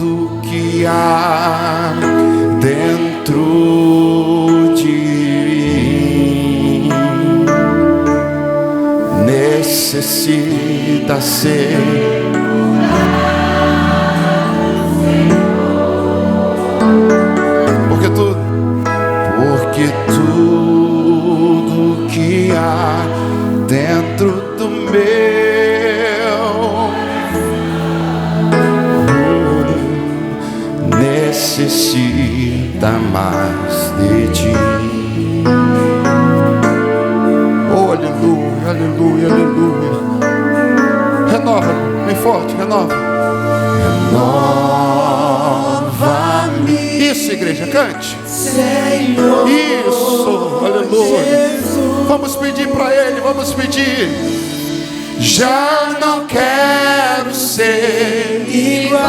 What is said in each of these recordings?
tudo que há dentro de mim necessita ser porque tudo que há dentro do meu necessita mais de ti. Oh, aleluia, aleluia, aleluia. Renova, bem forte, renova. Renova-me. Isso, igreja, cante. Senhor, isso, aleluia. Jesus. Vamos pedir para Ele, vamos pedir. Já não quero ser igual.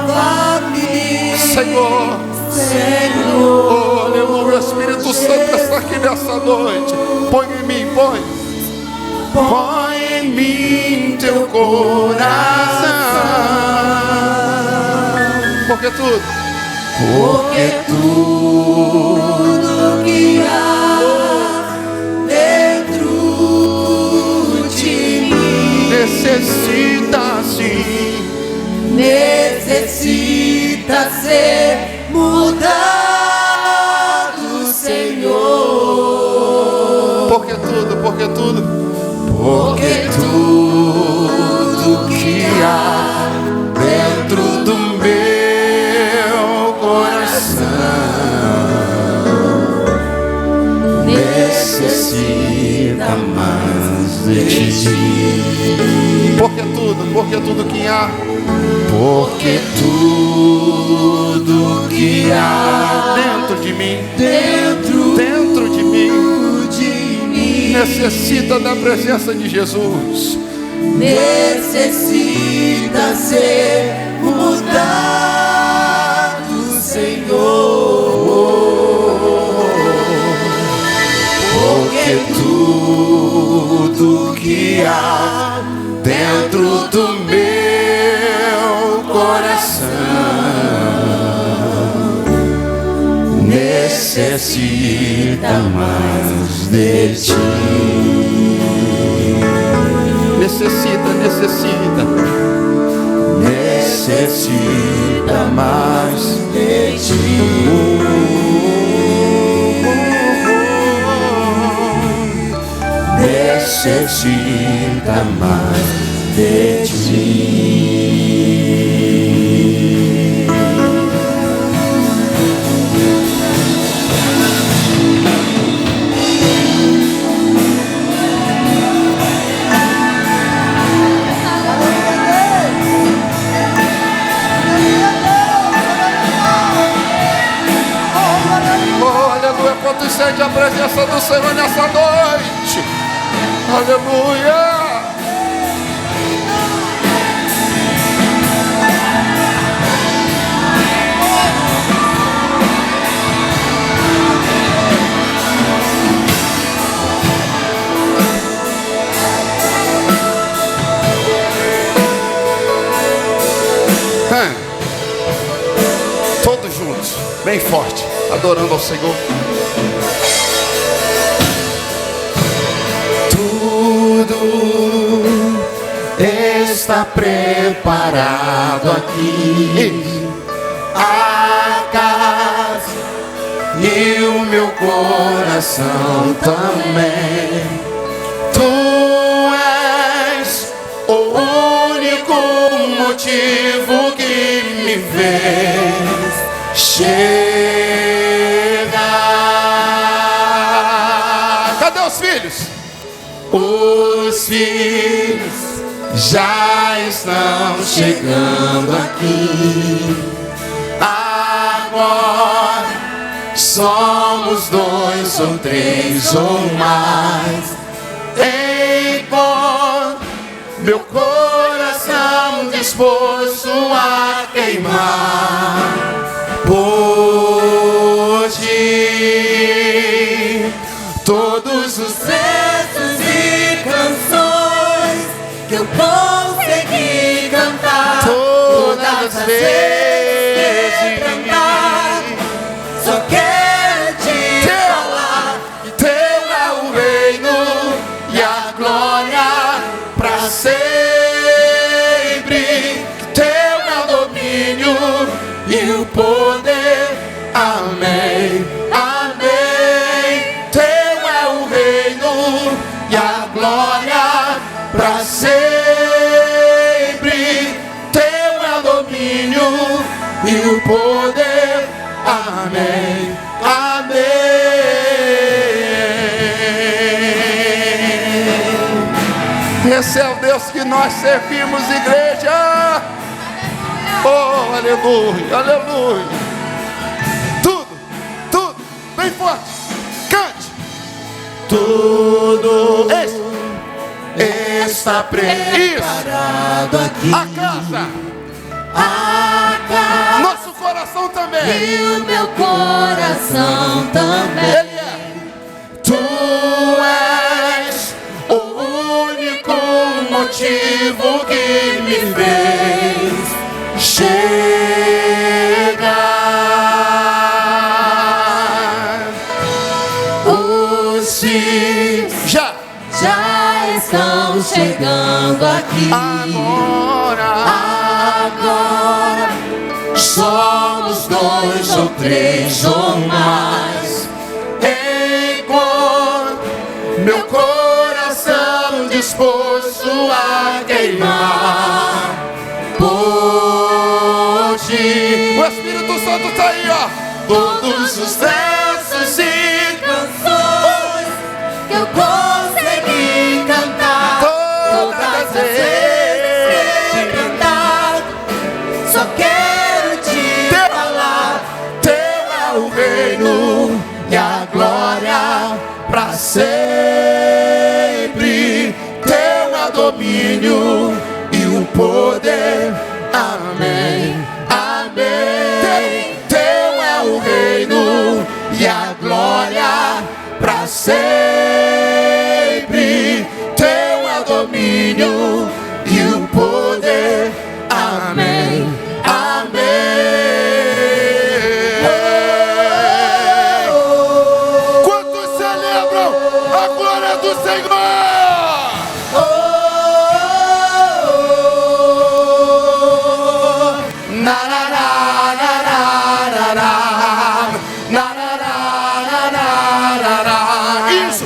Renova-me, Senhor, Senhor. oh, aleluia. O Espírito Santo está aqui nessa noite. Põe em mim, põe em mim teu coração. Porque tudo que há dentro de mim necessita sim, necessita ser mudado, Senhor. porque tudo que há dentro do meu coração necessita mais de ti. Porque tudo que há, porque tudo que há dentro de mim, dentro de mim necessita da presença de Jesus, necessita ser mudado, Senhor. porque tudo que há dentro do meu coração necessita mais de ti. Necessita mais de ti. Necessita mais de ti. Quanto sente a presença do Senhor nessa noite? Aleluia! Todos juntos, bem forte, adorando ao Senhor. Tudo está preparado aqui, a casa e o meu coração também. Tu és o único motivo que me fez chegar. Cadê os filhos? Os filhos já estão chegando aqui. Agora somos 2 ou 3 ou mais. Enquanto meu coração disposto a queimar por ti, todos os versos e canções o poder. Amém, amém. Teu é o reino e a glória para sempre. Teu é o domínio e o poder. Amém, amém. Esse é o Deus que nós servimos, igreja. Oh, aleluia, aleluia. Tudo, bem forte. Cante. Tudo está preparado aqui. A casa, nosso coração também. E o meu coração também. Ele é. Tu és o único motivo que me fez chegar. Os dias já estão chegando aqui. Agora somos dois ou três ou mais. Enquanto meu coração disposto a queimar por ti. O Espírito Santo está aí, ó. Todos os versos e Canções que eu consegui cantar, todas as vezes cantar. Só quero te falar. Teu é o reino e a glória para sempre. Teu é o domínio e o poder. Amém, amém. Teu é o reino e a glória para sempre. Teu é o domínio e o poder. Amém, amém. Quantos celebram a glória do Senhor? Isso.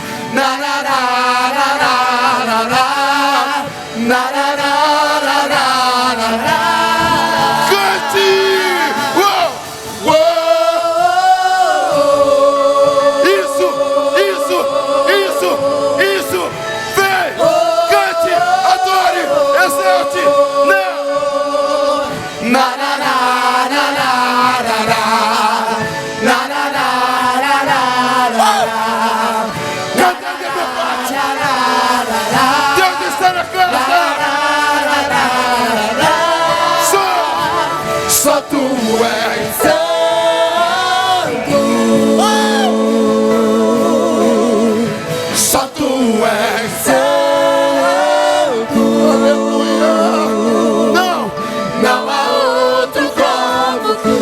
Cante. Isso. Vem. Cante. Adore. Exalte. Deus está na casa. Só tu és Santo. Só tu és Santo. Aleluia. Não há outro como tu.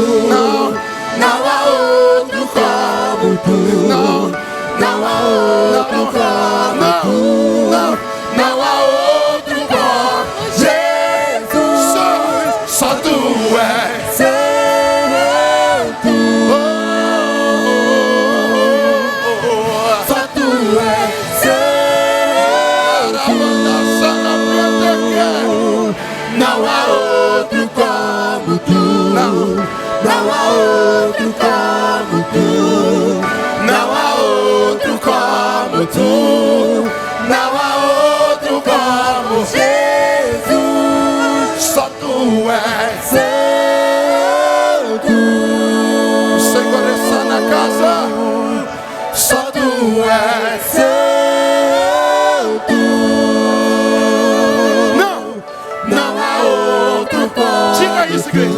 Não há outro como tu. Não há outro como tu. Não há outro como Jesus. Só tu és Santo. Só tu és Não há outro como tu. Não há outro como tu. Não há outro como tu. Não há outro como Jesus. Só tu és Santo. O Senhor está na casa. Só tu és Santo. Não há outro como. Diga isso, igreja.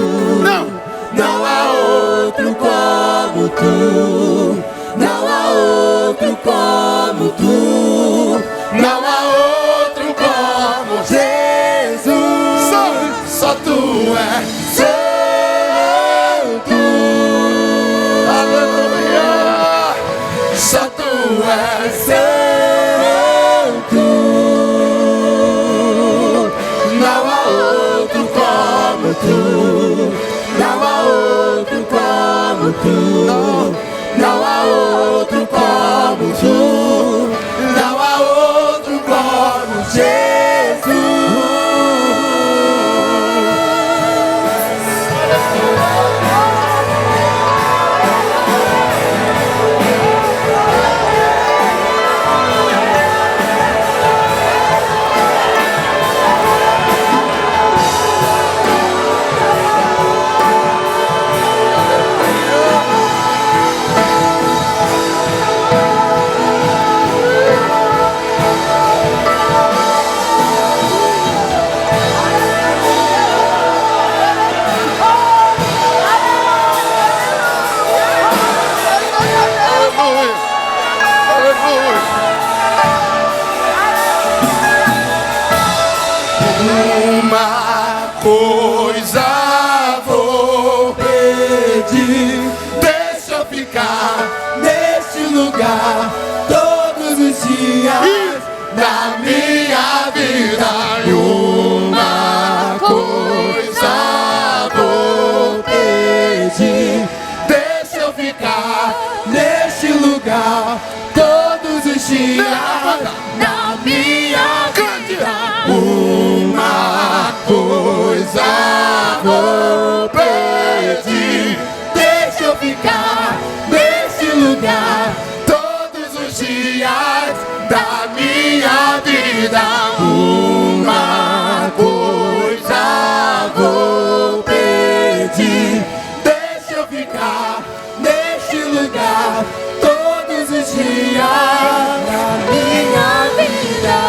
Não há outro como tu. Não há outro como tu. Não há outro como Jesus. Só tu és Santo. Aleluia. Só tu és Santo. Não há outro como tu. Não há outro Uma coisa vou pedir, deixa eu ficar neste lugar todos os dias da minha vida. E uma coisa vou pedir. deixa eu ficar Neste lugar todos os dias Na minha vida. uma coisa vou pedir, deixa eu ficar neste lugar todos os dias da minha vida. Uma coisa vou pedir, deixa eu ficar neste lugar todos os dias da minha vida.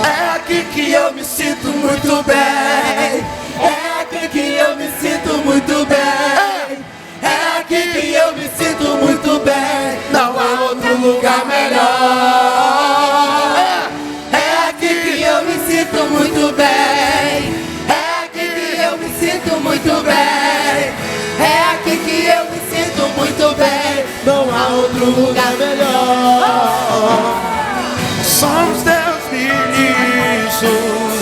É aqui que eu me sinto muito bem. É aqui que eu me sinto muito bem. É aqui que eu me sinto muito bem. Não há outro lugar melhor. É aqui que eu me sinto muito bem. É aqui que eu me sinto muito bem. É aqui que eu me sinto muito bem. Não há outro lugar melhor. somos teus ministros.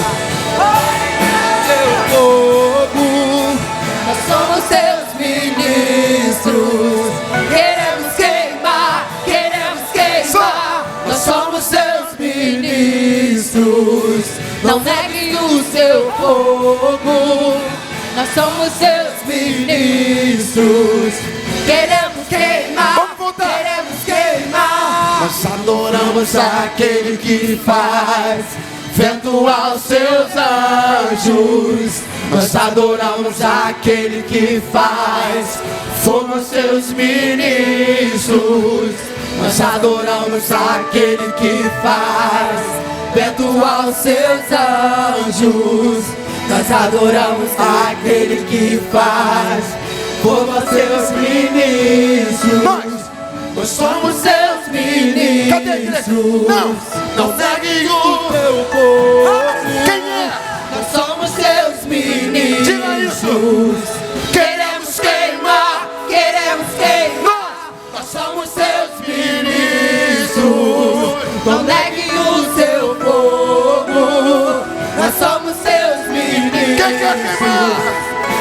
Nós somos seus ministros. Queremos queimar, queremos queimar. Nós somos seus ministros. Não negue o seu fogo. Nós somos seus ministros. Queremos queimar, Vamos voltar. queremos queimar. Nós adoramos aquele que faz vento aos seus anjos. Nós adoramos aquele que faz fogo aos seus ministros. Nós adoramos aquele que faz vento aos seus anjos. Nós adoramos aquele que faz fogo aos seus ministros. Nós somos seus ministros. Cadê a igreja? Não negue o teu povo. Quem é? Nós somos seus ministros. Diga isso. Queremos queimar, queremos queimar. Nós somos seus ministros. Não negue o seu fogo. Nós somos seus ministros. Quem quer queimar?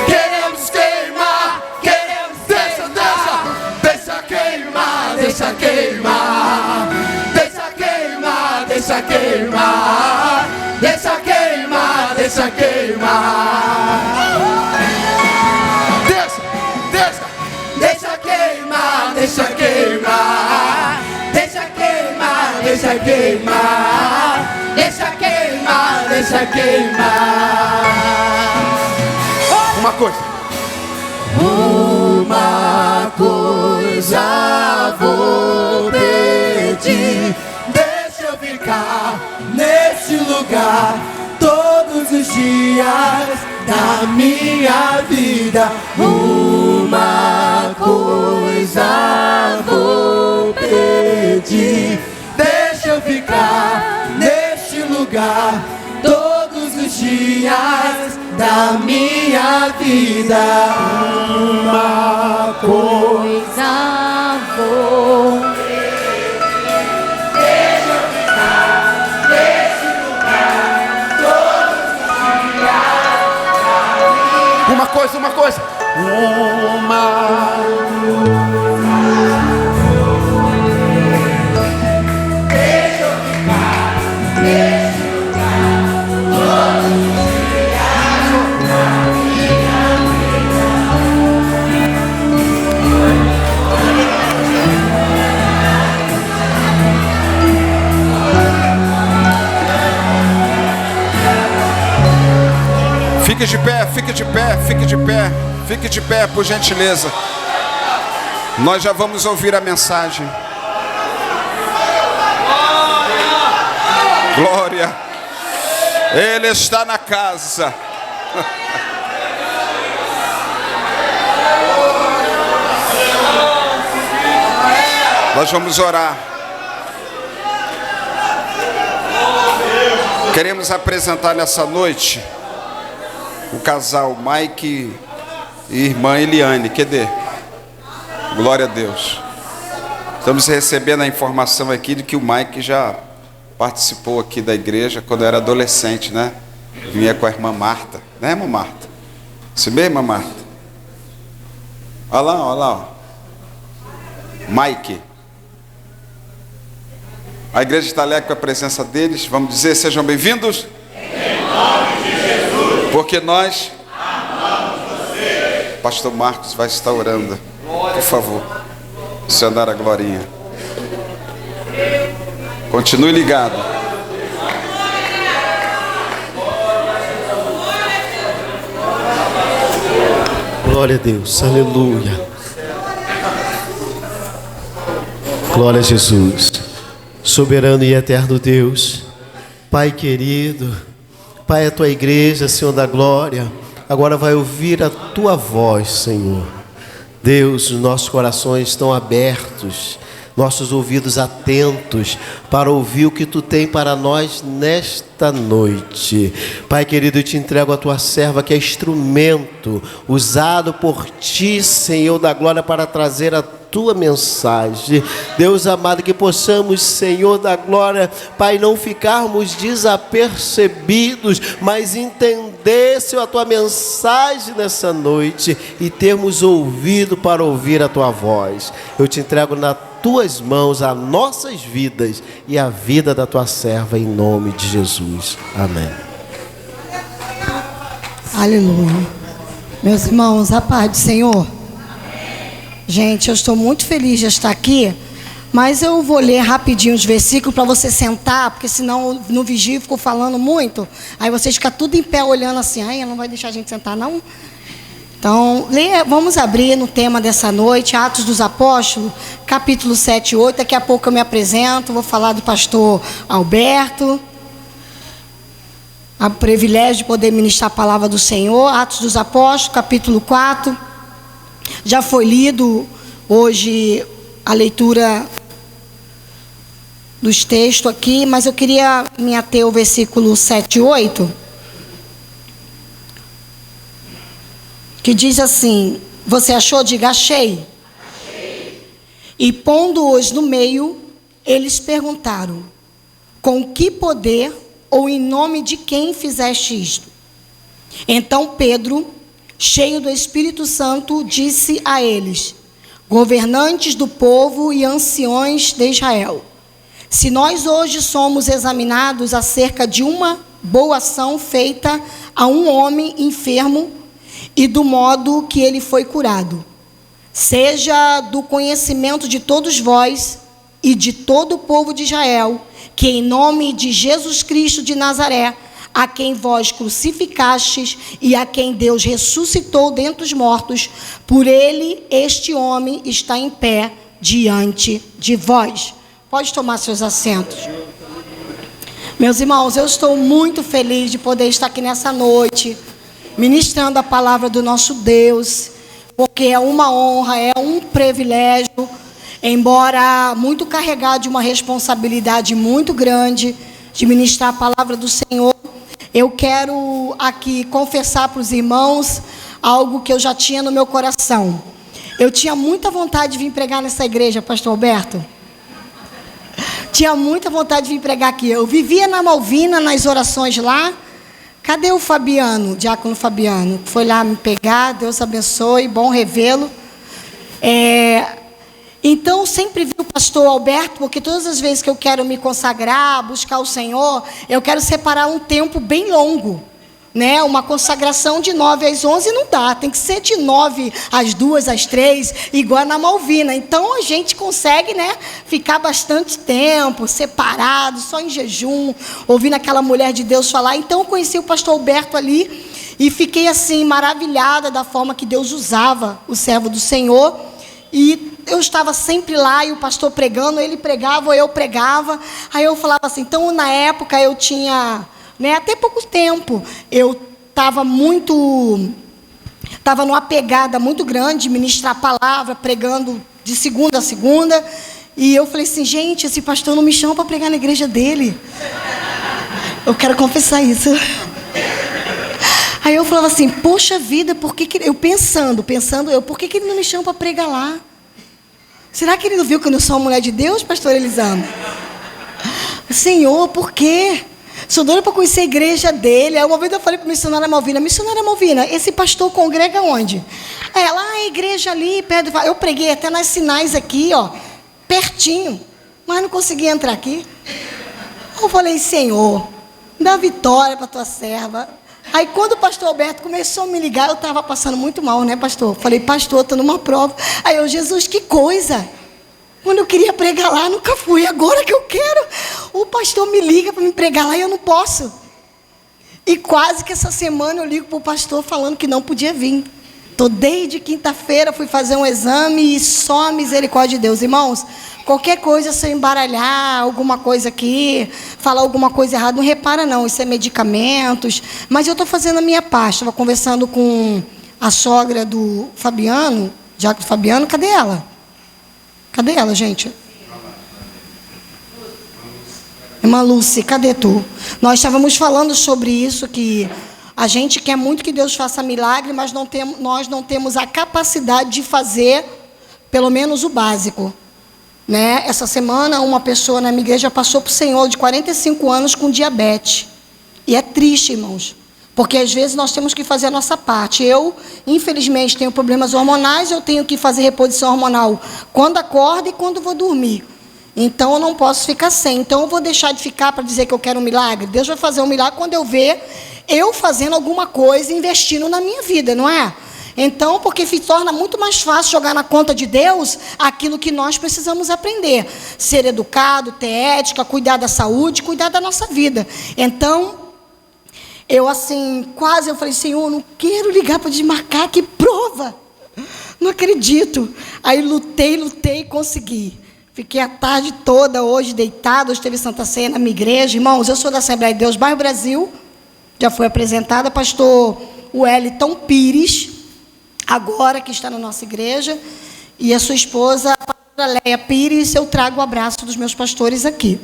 Queremos queimar, queremos queimar. Deixa queimar, Deixa queimar, deixa queimar, deixa queimar, deixa queimar, deixa queimar, deixa, deixa. deixa queimar, deixa queimar, deixa queimar, deixa queimar, deixa queimar, deixa queimar. Uma coisa. Uma coisa vou pedir, deixa eu ficar neste lugar todos os dias da minha vida. Uma coisa vou pedir, deixa eu ficar neste lugar todos os dias da minha vida. Uma Coisa vou. deixa eu ficar neste lugar todos os dias. Uma coisa, uma coisa. Deixa eu ficar neste lugar Fique de pé, fique de pé, fique de pé. Fique de pé, por gentileza. Nós já vamos ouvir a mensagem. Glória. Ele está na casa. Nós vamos orar. Queremos apresentar nessa noite o casal Mike e irmã Eliane. Cadê? Glória a Deus. Estamos recebendo a informação aqui de que o Mike já participou aqui da igreja quando era adolescente, né? Vinha com a irmã Marta, né, irmã Marta? Isso mesmo, irmã Marta? Olha lá, ó. Mike. A igreja está alegre com a presença deles. Vamos dizer, sejam bem-vindos. Em nome de Jesus. Porque nós amamos você. Pastor Marcos vai estar orando. Por favor. O Senhor dar a glorinha. Continue ligado. Glória a Deus, aleluia. Glória a Jesus. Soberano e eterno Deus, Pai querido, Pai, a tua igreja, Senhor da glória, agora vai ouvir a tua voz, Senhor. Deus, nossos corações estão abertos, nossos ouvidos atentos para ouvir o que tu tem para nós nesta noite. Pai querido, eu te entrego a tua serva, que é instrumento usado por ti, Senhor da glória, para trazer a tua mensagem. Deus amado, que possamos, Senhor da glória, Pai, não ficarmos desapercebidos, mas entender, Senhor, a tua mensagem nessa noite e termos ouvido para ouvir a tua voz. Eu te entrego nas tuas mãos as nossas vidas e a vida da tua serva, em nome de Jesus. Amém. Aleluia. Meus irmãos, a paz do Senhor. Gente, eu estou muito feliz de estar aqui, mas eu vou ler rapidinho os versículos para você sentar, porque senão no vigília eu fico falando muito, aí vocês ficam tudo em pé olhando assim, ai, não vai deixar a gente sentar não? Então, vamos abrir no tema dessa noite, Atos dos Apóstolos, capítulo 7 e 8, daqui a pouco eu me apresento, vou falar do pastor Alberto, o privilégio de poder ministrar a palavra do Senhor. Atos dos Apóstolos, capítulo 4, já foi lido hoje a leitura dos textos aqui, mas eu queria me ater ao versículo 7 e 8, que diz assim: você achou? Diga, achei. E pondo-os no meio, eles perguntaram: com que poder ou em nome de quem fizeste isto? Então Pedro, cheio do Espírito Santo, disse a eles: governantes do povo e anciões de Israel, se nós hoje somos examinados acerca de uma boa ação feita a um homem enfermo e do modo que ele foi curado, seja do conhecimento de todos vós e de todo o povo de Israel, que em nome de Jesus Cristo de Nazaré, a quem vós crucificastes e a quem Deus ressuscitou dentre os mortos, por ele este homem está em pé diante de vós. Pode tomar seus assentos. Meus irmãos, eu estou muito feliz de poder estar aqui nessa noite, ministrando a palavra do nosso Deus, porque é uma honra, é um privilégio, embora muito carregado de uma responsabilidade muito grande, de ministrar a palavra do Senhor. Eu quero aqui confessar para os irmãos algo que eu já tinha no meu coração. Eu tinha muita vontade de vir pregar nessa igreja, pastor Alberto. Tinha muita vontade de vir pregar aqui. Eu vivia na Malvina, nas orações lá. Cadê o Fabiano, diácono Fabiano? Foi lá me pegar, Deus abençoe, bom revê-lo. Então, sempre vi o pastor Alberto, porque todas as vezes que eu quero me consagrar, buscar o Senhor, eu quero separar um tempo bem longo, né? Uma consagração de 9 às 11 não dá, tem que ser de 9 às 2, às 3, igual na Malvina. Então, a gente consegue, né, ficar bastante tempo, separado, só em jejum, ouvindo aquela mulher de Deus falar. Então, eu conheci o pastor Alberto ali, E fiquei assim, maravilhada da forma que Deus usava o servo do Senhor. E eu estava sempre lá, e o pastor pregando, ele pregava, eu pregava. Aí eu falava assim, então na época eu tinha, até pouco tempo, eu estava numa pegada muito grande, ministrar a palavra, pregando de segunda a segunda. E eu falei assim, gente, esse pastor não me chama para pregar na igreja dele. Eu quero confessar isso. Aí eu falava assim, poxa vida, por que eu pensando, por que ele não me chama para pregar lá? Será que ele não viu que eu não sou uma mulher de Deus, pastor Elisama? Senhor, por quê? Sou doida para conhecer a igreja dele. Aí uma vez eu falei para a missionária Malvina, esse pastor congrega onde? Lá a igreja ali, perto. Eu preguei até nas sinais aqui, ó, pertinho, mas não consegui entrar aqui. Eu falei, Senhor, dá vitória para tua serva. Aí quando o pastor Alberto começou a me ligar, eu estava passando muito mal, né, pastor? Falei, pastor, estou numa prova. Aí eu, Jesus, que coisa! Quando eu queria pregar lá, nunca fui. Agora que eu quero, o pastor me liga para me pregar lá e eu não posso. E quase que essa semana eu ligo para o pastor falando que não podia vir. Estou desde quinta-feira, fui fazer um exame e só a misericórdia de Deus. Irmãos, qualquer coisa, se eu embaralhar alguma coisa aqui, falar alguma coisa errada, não repara não, isso é medicamentos. Mas eu estou fazendo a minha parte. Estava conversando com a sogra do Fabiano, Jaco Fabiano, cadê ela? Cadê ela, gente? Irmã Lúcia, cadê tu? Nós estávamos falando sobre isso, que a gente quer muito que Deus faça milagre, mas nós não temos a capacidade de fazer, pelo menos o básico. Essa semana, uma pessoa na minha igreja passou para o Senhor de 45 anos com diabetes. E é triste, irmãos. Porque às vezes nós temos que fazer a nossa parte. Eu, infelizmente, tenho problemas hormonais, eu tenho que fazer reposição hormonal quando acordo e quando vou dormir. Então eu não posso ficar sem. Então eu vou deixar de ficar para dizer que eu quero um milagre? Deus vai fazer um milagre quando eu ver eu fazendo alguma coisa, investindo na minha vida, não é? Então, porque se torna muito mais fácil jogar na conta de Deus aquilo que nós precisamos aprender. Ser educado, ter ética, cuidar da saúde, cuidar da nossa vida. Então, eu falei, Senhor, não quero ligar para desmarcar, que prova. Não acredito. Aí lutei e consegui. Fiquei a tarde toda hoje deitada, hoje teve Santa Ceia na minha igreja. Irmãos, eu sou da Assembleia de Deus, Bairro Brasil, já foi apresentada, pastor Wellington Pires, agora que está na nossa igreja, e a sua esposa, a pastora Leia Pires. Eu trago o abraço dos meus pastores aqui.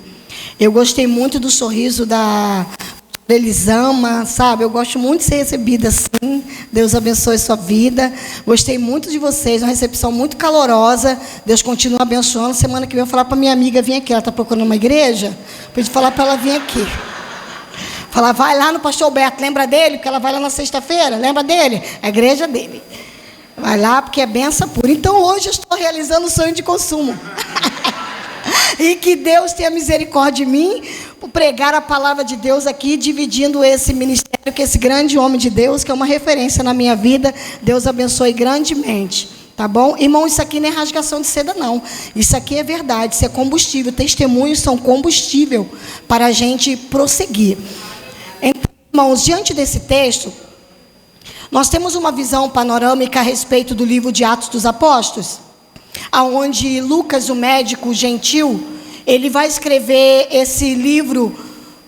Eu gostei muito do sorriso da Elisama, sabe? Eu gosto muito de ser recebida assim. Deus abençoe sua vida. Gostei muito de vocês, uma recepção muito calorosa. Deus continua abençoando. Semana que vem eu vou falar para minha amiga vir aqui. Ela está procurando uma igreja. Pode falar para ela vir aqui. Falar, vai lá no pastor Alberto, lembra dele? Porque ela vai lá na sexta-feira, lembra dele? A igreja dele. Vai lá porque é benção pura. Então hoje eu estou realizando o sonho de consumo. E que Deus tenha misericórdia de mim, por pregar a palavra de Deus aqui, dividindo esse ministério, que esse grande homem de Deus, que é uma referência na minha vida. Deus abençoe grandemente, tá bom? Irmão, isso aqui não é rasgação de seda, não. Isso aqui é verdade, isso é combustível. Testemunhos são combustível para a gente prosseguir. Então, irmãos, diante desse texto, nós temos uma visão panorâmica a respeito do livro de Atos dos Apóstolos, aonde Lucas, o médico gentil, ele vai escrever esse livro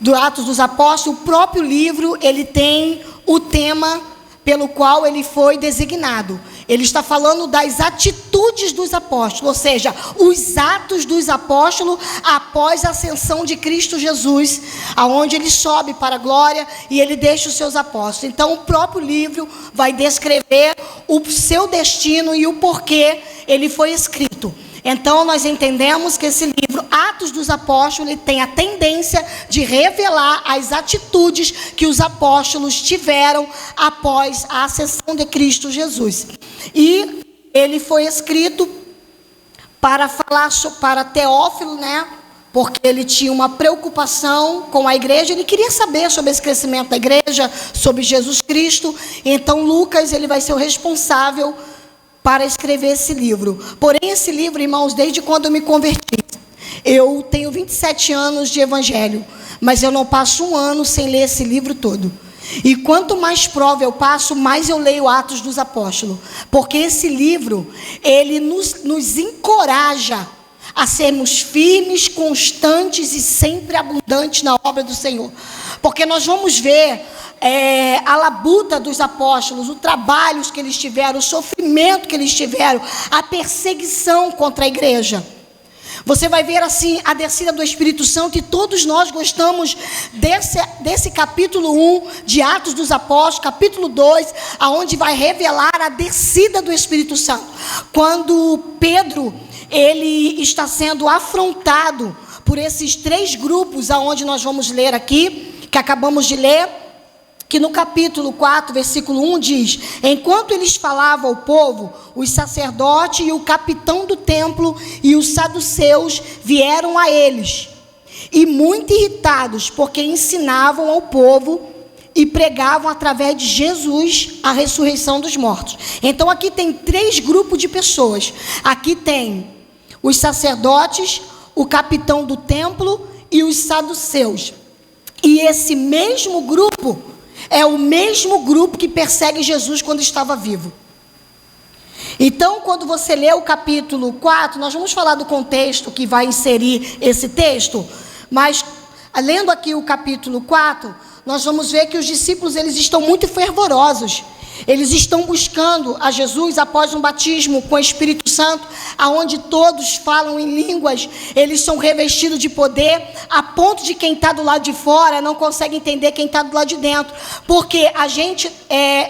do Atos dos Apóstolos. O próprio livro, ele tem o tema pelo qual ele foi designado. Ele está falando das atitudes dos apóstolos, ou seja, os atos dos apóstolos após a ascensão de Cristo Jesus, aonde ele sobe para a glória e ele deixa os seus apóstolos. Então, o próprio livro vai descrever o seu destino e o porquê ele foi escrito. Então, nós entendemos que esse livro, Atos dos Apóstolos, ele tem a tendência de revelar as atitudes que os apóstolos tiveram após a ascensão de Cristo Jesus. E ele foi escrito para falar para Teófilo, né? Porque ele tinha uma preocupação com a igreja, ele queria saber sobre esse crescimento da igreja, sobre Jesus Cristo. Então, Lucas, ele vai ser o responsável para escrever esse livro. Porém, esse livro, irmãos, desde quando eu me converti, eu tenho 27 anos de evangelho, mas eu não passo um ano sem ler esse livro todo. E quanto mais prova eu passo, mais eu leio Atos dos Apóstolos. Porque esse livro, ele nos encoraja a sermos firmes, constantes e sempre abundantes na obra do Senhor. Porque nós vamos ver a labuta dos apóstolos, os trabalhos que eles tiveram, o sofrimento que eles tiveram, a perseguição contra a igreja. Você vai ver assim a descida do Espírito Santo, e todos nós gostamos desse capítulo 1 de Atos dos Apóstolos, capítulo 2, aonde vai revelar a descida do Espírito Santo. Quando Pedro, ele está sendo afrontado por esses 3 grupos, aonde nós vamos ler aqui, que acabamos de ler, que no capítulo 4, versículo 1 diz: enquanto eles falavam ao povo, os sacerdotes e o capitão do templo e os saduceus vieram a eles, e muito irritados, porque ensinavam ao povo e pregavam através de Jesus a ressurreição dos mortos. Então aqui tem 3 grupos de pessoas. Aqui tem os sacerdotes, o capitão do templo e os saduceus. E esse mesmo grupo é o mesmo grupo que persegue Jesus quando estava vivo. Então, quando você lê o capítulo 4, nós vamos falar do contexto que vai inserir esse texto, mas lendo aqui o capítulo 4, nós vamos ver que os discípulos, eles estão muito fervorosos. Eles estão buscando a Jesus após um batismo com o Espírito Santo, aonde todos falam em línguas, eles são revestidos de poder, a ponto de quem está do lado de fora não consegue entender quem está do lado de dentro. Porque a gente,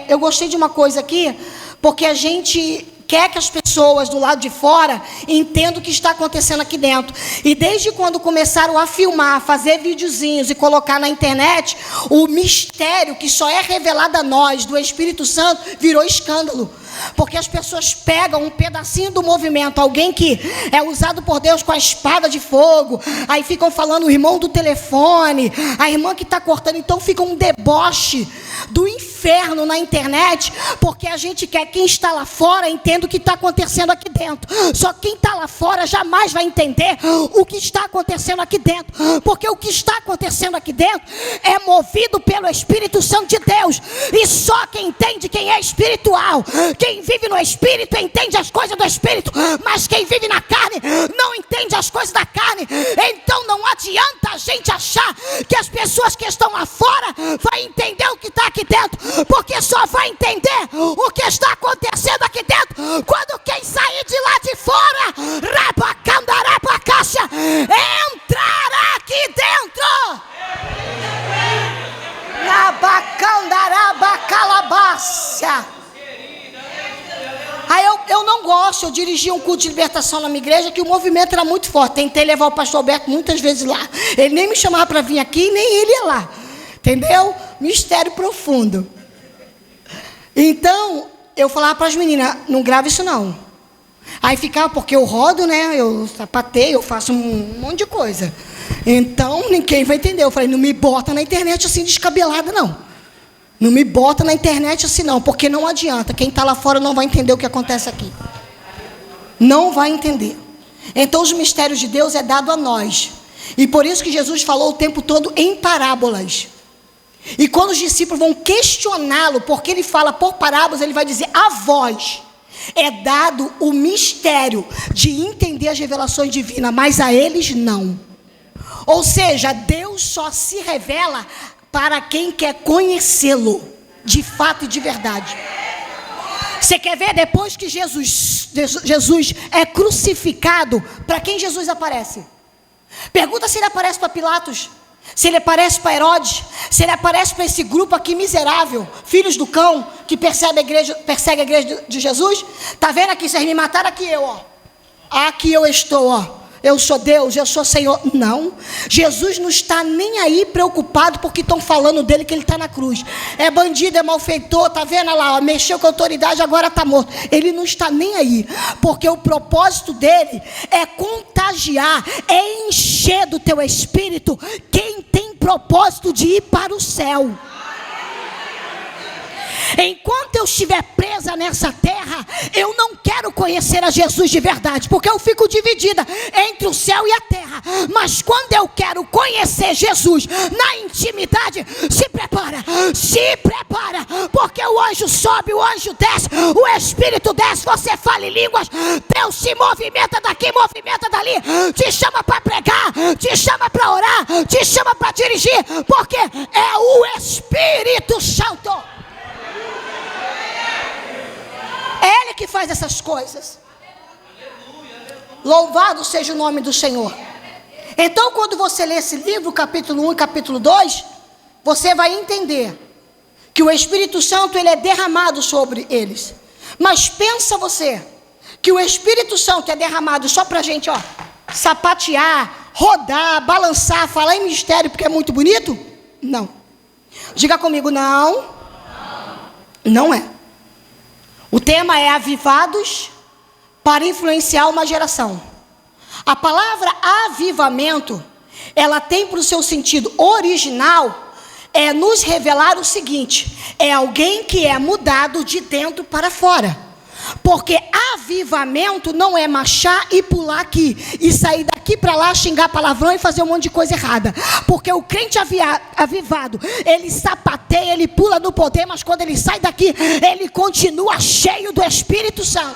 eu gostei de uma coisa aqui, porque a gente quer que as pessoas do lado de fora entendam o que está acontecendo aqui dentro. E desde quando começaram a filmar, fazer videozinhos e colocar na internet, o mistério que só é revelado a nós do Espírito Santo virou escândalo. Porque as pessoas pegam um pedacinho do movimento, alguém que é usado por Deus com a espada de fogo, aí ficam falando o irmão do telefone, a irmã que está cortando, então fica um deboche do inferno na internet, porque a gente quer que quem está lá fora entenda o que está acontecendo aqui dentro. Só quem está lá fora jamais vai entender o que está acontecendo aqui dentro, porque o que está acontecendo aqui dentro é movido pelo Espírito Santo de Deus, e só quem entende, quem é espiritual, quem vive no Espírito entende as coisas do Espírito, mas quem vive na carne não entende as coisas da carne. Então não adianta a gente achar que as pessoas que estão lá fora vão entender o que está aqui dentro, porque só vai entender o que está acontecendo aqui dentro quando quem sair de lá de fora, rabacandarabacaixa, entrar aqui dentro. Rabacandarabacalabácia. Aí eu não gosto, eu dirigi um culto de libertação na minha igreja, que o movimento era muito forte. Tentei levar o pastor Alberto muitas vezes lá. Ele nem me chamava para vir aqui, nem ele ia lá. Entendeu? Mistério profundo. Então, eu falava para as meninas, não grava isso não. Aí ficava, porque eu rodo, né? Eu sapateio, eu faço um monte de coisa. Então, ninguém vai entender. Eu falei, não me bota na internet assim descabelada, não. Não me bota na internet assim não, porque não adianta. Quem está lá fora não vai entender o que acontece aqui. Não vai entender. Então os mistérios de Deus é dado a nós. E por isso que Jesus falou o tempo todo em parábolas. E quando os discípulos vão questioná-lo, porque ele fala por parábolas, ele vai dizer, a vós é dado o mistério de entender as revelações divinas, mas a eles não. Ou seja, Deus só se revela para quem quer conhecê-lo de fato e de verdade. Você quer ver depois que Jesus é crucificado, para quem Jesus aparece? Pergunta se ele aparece para Pilatos, se ele aparece para Herodes, se ele aparece para esse grupo aqui miserável, filhos do cão, que persegue a igreja de Jesus. Está vendo aqui, vocês me mataram, aqui eu, ó. Aqui eu estou, ó. Eu sou Deus, eu sou Senhor. Não, Jesus não está nem aí preocupado porque estão falando dele que ele está na cruz. É bandido, é malfeitor, está vendo lá, ó, mexeu com a autoridade, agora está morto. Ele não está nem aí, porque o propósito dele é contagiar, é encher do teu espírito quem tem propósito de ir para o céu. Enquanto eu estiver presa nessa terra, eu não quero conhecer a Jesus de verdade, porque eu fico dividida entre o céu e a terra. Mas quando eu quero conhecer Jesus na intimidade, se prepara, porque o anjo sobe, o anjo desce, o Espírito desce, você fala em línguas, Deus se movimenta daqui, movimenta dali, te chama para pregar, te chama para orar, te chama para dirigir, porque é o Espírito Santo. É Ele que faz essas coisas. Louvado seja o nome do Senhor. Então, quando você lê esse livro, capítulo 1 e capítulo 2, você vai entender que o Espírito Santo, ele é derramado sobre eles. Mas pensa você, que o Espírito Santo é derramado só pra gente, sapatear, rodar, balançar, falar em mistério porque é muito bonito? Não. Diga comigo, não. Não é. O tema é avivados para influenciar uma geração. A palavra avivamento, ela tem para o seu sentido original, é nos revelar o seguinte: é alguém que é mudado de dentro para fora. Porque avivamento não é marchar e pular aqui, e sair daqui para lá, xingar palavrão e fazer um monte de coisa errada. Porque o crente avivado, ele sapateia, ele pula no poder, mas quando ele sai daqui, ele continua cheio do Espírito Santo.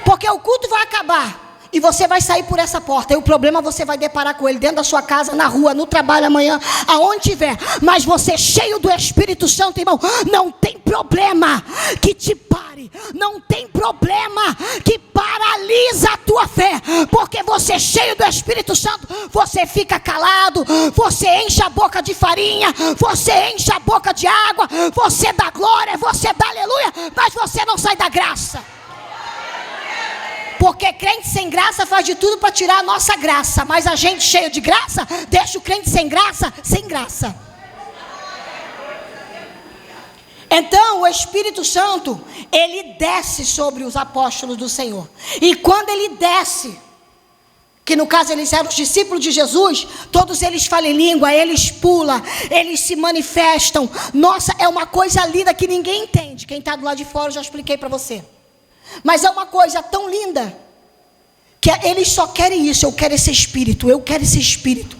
Porque o culto vai acabar e você vai sair por essa porta, e o problema você vai deparar com ele dentro da sua casa, na rua, no trabalho, amanhã, aonde tiver. Mas você cheio do Espírito Santo, irmão, não tem problema que te pare, não tem problema que paralisa a tua fé, porque você cheio do Espírito Santo, você fica calado, você enche a boca de farinha, você enche a boca de água, você dá glória, você dá aleluia, mas você não sai da graça. Porque crente sem graça faz de tudo para tirar a nossa graça, mas a gente cheio de graça deixa o crente sem graça, sem graça. Então o Espírito Santo, ele desce sobre os apóstolos do Senhor. E quando ele desce, que no caso eles eram os discípulos de Jesus, todos eles falam em língua, eles pulam, eles se manifestam. Nossa, é uma coisa linda que ninguém entende. Quem está do lado de fora, eu já expliquei para você. Mas é uma coisa tão linda, que eles só querem isso. Eu quero esse Espírito, eu quero esse Espírito.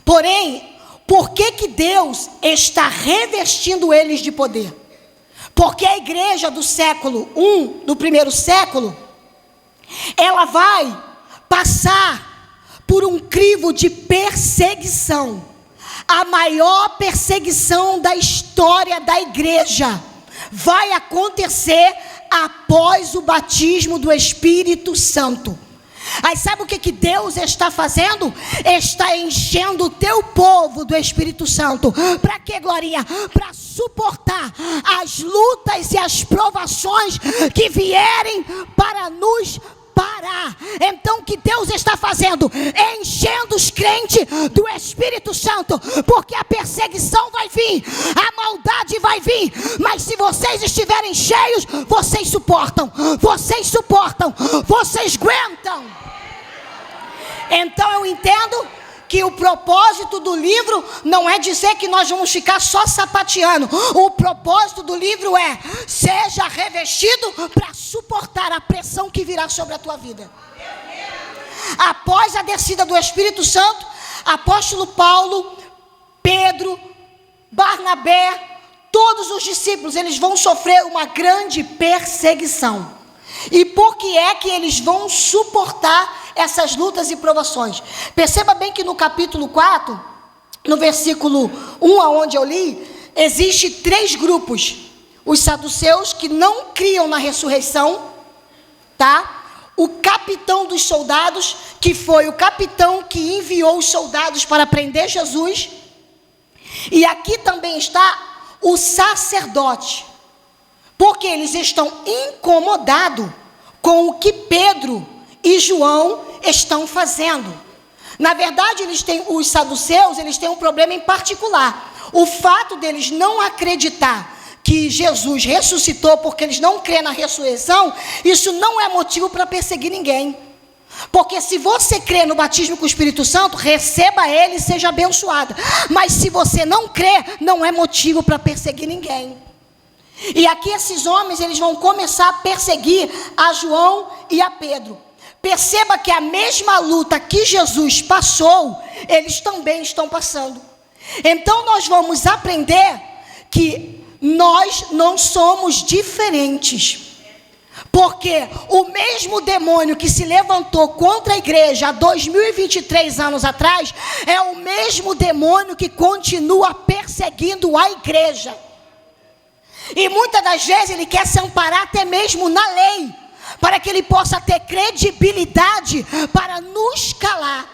Porém, por que Deus está revestindo eles de poder? Porque a igreja do século I, do primeiro século, ela vai passar por um crivo de perseguição. A maior perseguição da história da igreja vai acontecer após o batismo do Espírito Santo. Aí sabe o que Deus está fazendo? Está enchendo o teu povo do Espírito Santo. Para quê, Glorinha? Para suportar as lutas e as provações que vierem para nos parar. Então o que Deus está fazendo? Enchendo os crentes do Espírito Santo, porque a perseguição vai vir, a maldade vai vir, mas se vocês estiverem cheios, vocês suportam, vocês aguentam. Então eu entendo que o propósito do livro não é dizer que nós vamos ficar só sapateando. O propósito do livro é: seja revestido para suportar a pressão que virá sobre a tua vida. Após a descida do Espírito Santo, apóstolo Paulo, Pedro, Barnabé, todos os discípulos, eles vão sofrer uma grande perseguição. E por que é que eles vão suportar essas lutas e provações? Perceba bem que no capítulo 4, no versículo 1, aonde eu li, existe 3 grupos. Os saduceus, que não criam na ressurreição, tá? O capitão dos soldados, que foi o capitão que enviou os soldados para prender Jesus. E aqui também está o sacerdote, porque eles estão incomodados com o que Pedro e João estão fazendo. Na verdade, os saduceus, eles têm um problema em particular. O fato deles não acreditar que Jesus ressuscitou, porque eles não creem na ressurreição, isso não é motivo para perseguir ninguém. Porque se você crê no batismo com o Espírito Santo, receba ele e seja abençoada. Mas se você não crê, não é motivo para perseguir ninguém. E aqui esses homens, eles vão começar a perseguir a João e a Pedro. Perceba que a mesma luta que Jesus passou, eles também estão passando. Então nós vamos aprender que nós não somos diferentes. Porque o mesmo demônio que se levantou contra a igreja há 2023 anos atrás, é o mesmo demônio que continua perseguindo a igreja. E muitas das vezes ele quer se amparar até mesmo na lei, para que ele possa ter credibilidade para nos calar.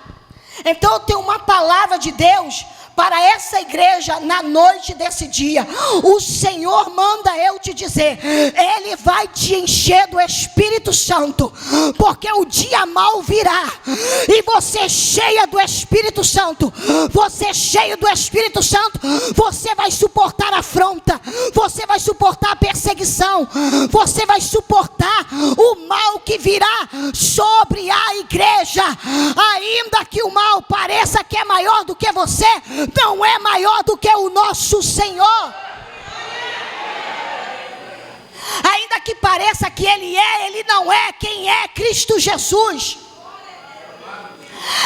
Então eu tenho uma palavra de Deus para essa igreja na noite desse dia. O Senhor manda eu te dizer, Ele vai te encher do Espírito Santo, porque o dia mau virá, e você cheia do Espírito Santo, você cheio do Espírito Santo, você vai suportar a afronta, você vai suportar a perseguição, você vai suportar o mal que virá sobre a igreja. Ainda que o mal pareça que é maior do que você, não é maior do que o nosso Senhor. Ainda que pareça que Ele não é quem é Cristo Jesus.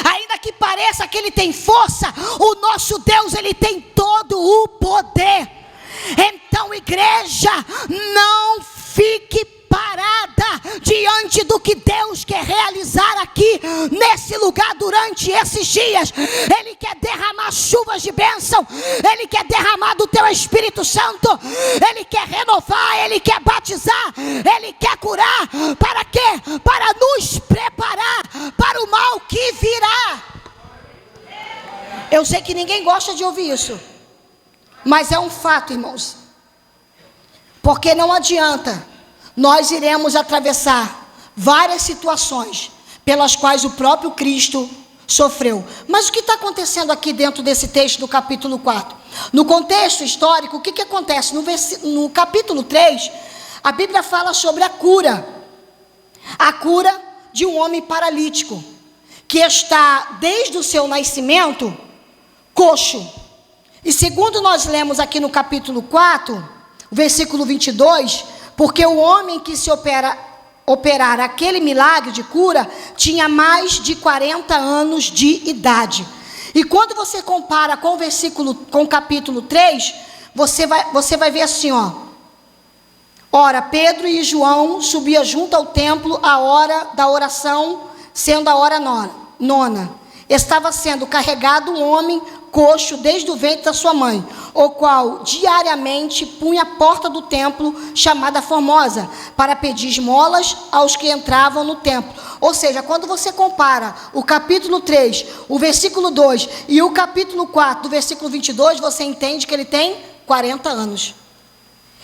Ainda que pareça que Ele tem força, o nosso Deus, Ele tem todo o poder. Então, igreja, não fique parada diante do que Deus quer realizar aqui nesse lugar durante esses dias. Ele quer derramar chuvas de bênção, Ele quer derramar do teu Espírito Santo, Ele quer renovar, Ele quer batizar, Ele quer curar. Para quê? Para nos preparar para o mal que virá. Eu sei que ninguém gosta de ouvir isso, mas é um fato, irmãos. Porque não adianta, nós iremos atravessar várias situações pelas quais o próprio Cristo sofreu. Mas o que está acontecendo aqui dentro desse texto do capítulo 4? No contexto histórico, o que acontece? No capítulo 3, a Bíblia fala sobre a cura de um homem paralítico, que está desde o seu nascimento coxo. E segundo nós lemos aqui no capítulo 4, versículo 22... porque o homem que se operar aquele milagre de cura tinha mais de 40 anos de idade. E quando você compara com o capítulo 3, você vai ver assim, ó. Ora, Pedro e João subiam junto ao templo à hora da oração, sendo a hora nona. Estava sendo carregado um homem coxo desde o ventre da sua mãe, o qual diariamente punha a porta do templo, chamada Formosa, para pedir esmolas aos que entravam no templo. Ou seja, quando você compara o capítulo 3, o versículo 2, e o capítulo 4, do versículo 22, você entende que ele tem 40 anos.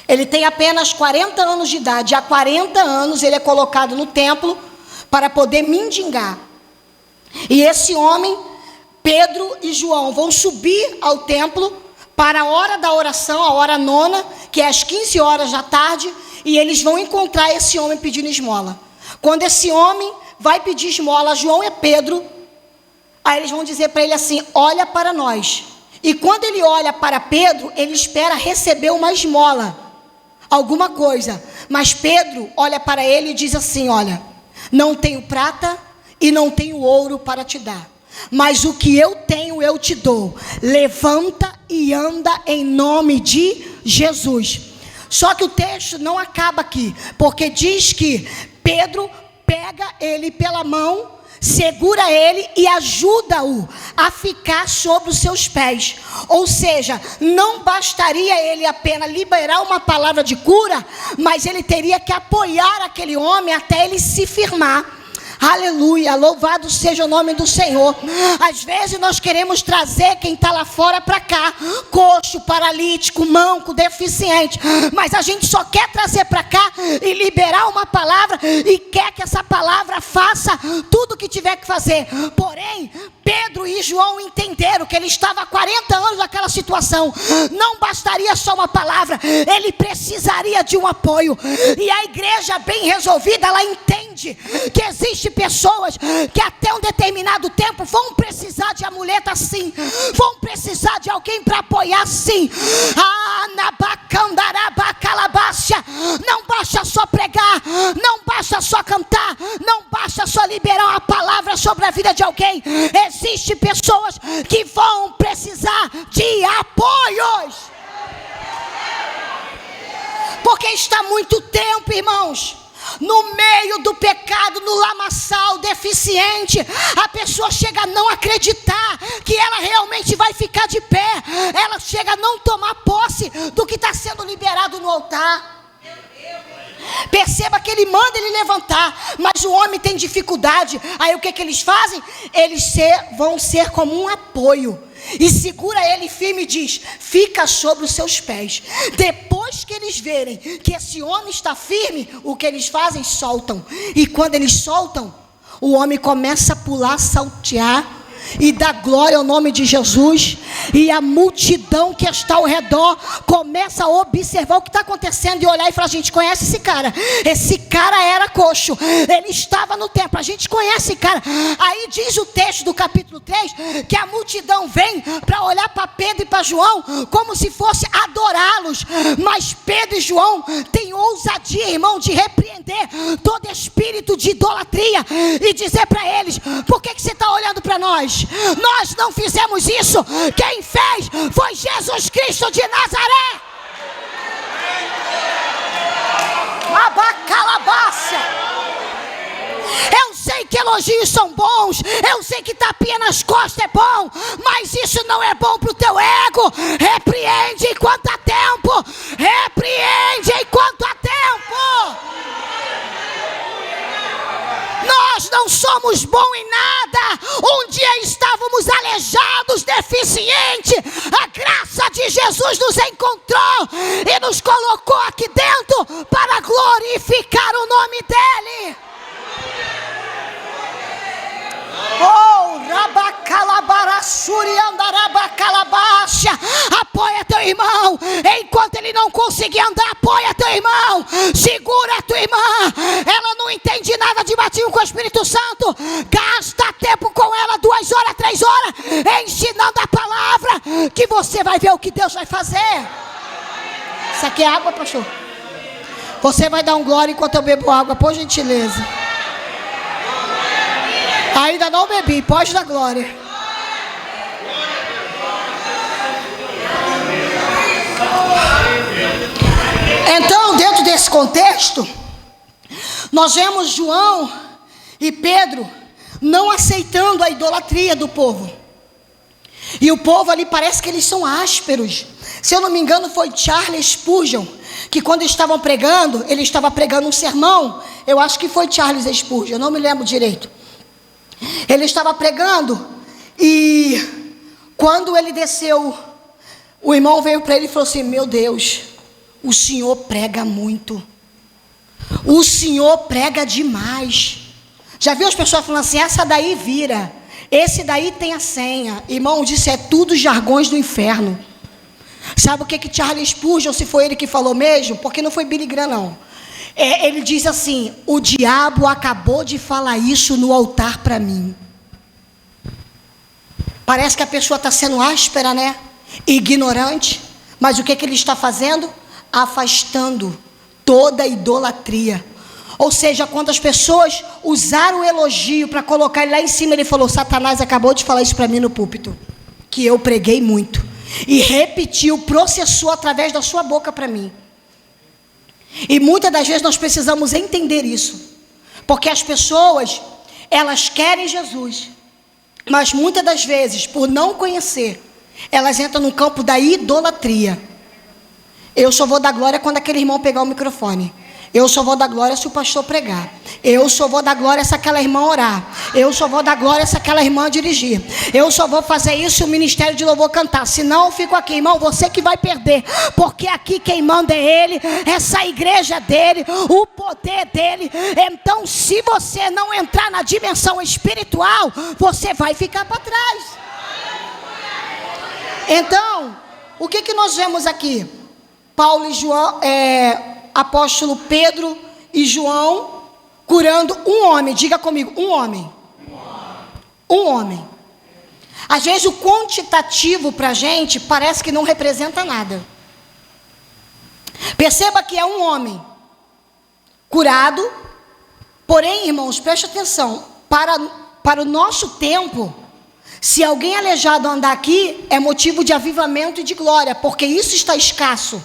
Ele tem apenas 40 anos de idade. Há 40 anos ele é colocado no templo para poder mendigar. E esse homem, Pedro e João, vão subir ao templo para a hora da oração, a hora nona, que é às 15 horas da tarde, e eles vão encontrar esse homem pedindo esmola. Quando esse homem vai pedir esmola a João e Pedro, aí eles vão dizer para ele assim: olha para nós. E quando ele olha para Pedro, ele espera receber uma esmola, alguma coisa. Mas Pedro olha para ele e diz assim: olha, não tenho prata e não tenho ouro para te dar, mas o que eu tenho eu te dou. Levanta e anda em nome de Jesus. Só que o texto não acaba aqui, porque diz que Pedro pega ele pela mão, segura ele e ajuda-o a ficar sobre os seus pés. Ou seja, não bastaria ele apenas liberar uma palavra de cura, mas ele teria que apoiar aquele homem até ele se firmar. Aleluia, louvado seja o nome do Senhor. Às vezes nós queremos trazer quem está lá fora para cá, coxo, coxo, paralítico, manco, deficiente, mas a gente só quer trazer para cá e liberar uma palavra e quer que essa palavra faça tudo o que tiver que fazer. Porém, Pedro e João entenderam que ele estava há 40 anos naquela situação. Não bastaria só uma palavra, ele precisaria de um apoio. E a igreja bem resolvida, ela entende que existem pessoas que até um determinado tempo vão precisar de amuleta sim, vão precisar de alguém para apoiar sim. Não basta só pregar, não basta só cantar, não basta só liberar uma palavra sobre a vida de alguém. Existem pessoas que vão precisar de apoios, porque está muito tempo, irmãos, no meio do pecado, no lamaçal, deficiente. A pessoa chega a não acreditar que ela realmente vai ficar de pé. Ela chega a não tomar posse do que está sendo liberado no altar. Perceba que ele manda ele levantar, mas o homem tem dificuldade. Aí o que eles fazem? Eles vão ser como um apoio e segura ele firme e diz: fica sobre os seus pés. Depois que eles verem que esse homem está firme, o que eles fazem? Soltam. E quando eles soltam, o homem começa a pular, saltear e dá glória ao nome de Jesus. E a multidão que está ao redor começa a observar o que está acontecendo e olhar e falar: a gente conhece esse cara. Esse cara era coxo, ele estava no templo, a gente conhece esse cara. Aí diz o texto do capítulo 3 que a multidão vem para olhar para Pedro e para João como se fosse adorá-los. Mas Pedro e João têm ousadia, irmão, de repreender todo espírito de idolatria e dizer para eles: por que você está olhando para nós? Nós não fizemos isso. Quem fez foi Jesus Cristo de Nazaré. Abacalabácia. Eu sei que elogios são bons, eu sei que tapinha nas costas é bom, mas isso não é bom para o teu ego. Repreende enquanto há tempo. Repreende enquanto há tempo. Nós não somos bons em nada. Um dia estávamos aleijados, deficientes. A graça de Jesus nos encontrou e nos colocou aqui dentro para glorificar o nome dEle. Oh, rabacalabarassuri andarabacalabaixa. Apoia teu irmão. Enquanto ele não conseguir andar, apoia teu irmão. Segura a tua irmã. Ela não entende nada de batismo com o Espírito Santo. Gasta tempo com ela, 2 horas, 3 horas, ensinando a palavra, que você vai ver o que Deus vai fazer. Isso aqui é água, pastor? Você vai dar um glória enquanto eu bebo água, por gentileza. Ainda não bebi, pode dar glória. Então, dentro desse contexto, nós vemos João e Pedro não aceitando a idolatria do povo. E o povo ali parece que eles são ásperos. Se eu não me engano, foi Charles Spurgeon que, quando estavam pregando, ele estava pregando um sermão. Eu acho que foi Charles Spurgeon, eu não me lembro direito. Ele estava pregando e quando ele desceu, o irmão veio para ele e falou assim: meu Deus, o senhor prega muito, o senhor prega demais. Já viu as pessoas falando assim: essa daí vira, esse daí tem a senha. Irmão, isso é tudo jargões do inferno. Sabe o que Charles Spurgeon, se foi ele que falou mesmo? Porque não foi Billy Graham não. Ele diz assim: o diabo acabou de falar isso no altar para mim. Parece que a pessoa está sendo áspera, né? Ignorante. Mas o que ele está fazendo? Afastando toda a idolatria. Ou seja, quando as pessoas usaram o elogio para colocar ele lá em cima, ele falou: Satanás acabou de falar isso para mim no púlpito, que eu preguei muito. E repetiu, processou através da sua boca para mim. E muitas das vezes nós precisamos entender isso, porque as pessoas, elas querem Jesus, mas muitas das vezes, por não conhecer, elas entram no campo da idolatria. Eu só vou dar glória quando aquele irmão pegar o microfone. Eu só vou dar glória se o pastor pregar. Eu só vou dar glória se aquela irmã orar. Eu só vou dar glória se aquela irmã dirigir. Eu só vou fazer isso se o ministério de louvor cantar. Senão eu fico aqui, irmão, você que vai perder. Porque aqui quem manda é Ele, essa igreja é dele, o poder dele. Então se você não entrar na dimensão espiritual, você vai ficar para trás. Então, o que nós vemos aqui? Paulo e João, apóstolo Pedro e João curando um homem. Diga comigo, um homem. Um homem. Às vezes o quantitativo para a gente parece que não representa nada. Perceba que é um homem curado. Porém, irmãos, preste atenção. Para o nosso tempo, se alguém aleijado andar aqui, é motivo de avivamento e de glória, porque isso está escasso.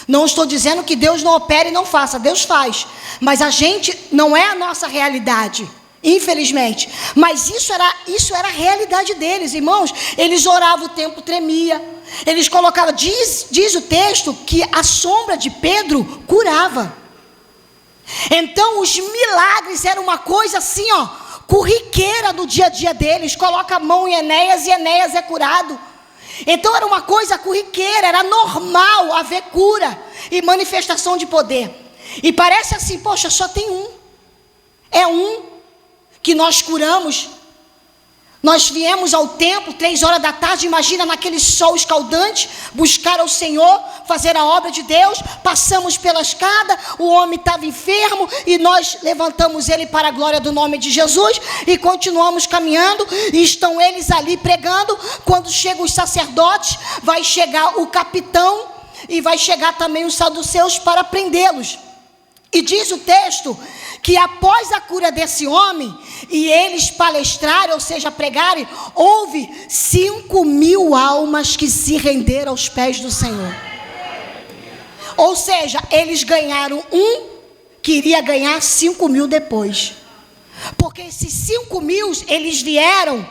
Não estou dizendo que Deus não opere e não faça, Deus faz, mas a gente, não é a nossa realidade, infelizmente. Mas isso era a realidade deles, irmãos. Eles oravam, o tempo tremia, eles colocavam, diz o texto, que a sombra de Pedro curava. Então os milagres eram uma coisa assim, corriqueira no dia a dia deles. Coloca a mão em Enéas e Enéas é curado. Então era uma coisa corriqueira, era normal haver cura e manifestação de poder. E parece assim, poxa, só tem um. É um que nós curamos. Nós viemos ao templo, 3 horas da tarde, imagina naquele sol escaldante, buscar ao Senhor, fazer a obra de Deus. Passamos pela escada, o homem estava enfermo e nós levantamos ele para a glória do nome de Jesus e continuamos caminhando. E estão eles ali pregando. Quando chegam os sacerdotes, vai chegar o capitão e vai chegar também os saduceus para prendê-los. E diz o texto que após a cura desse homem, e eles palestrarem, ou seja, pregarem, houve 5.000 almas que se renderam aos pés do Senhor. Ou seja, eles ganharam um, que iria ganhar 5.000 depois. Porque esses 5.000, eles vieram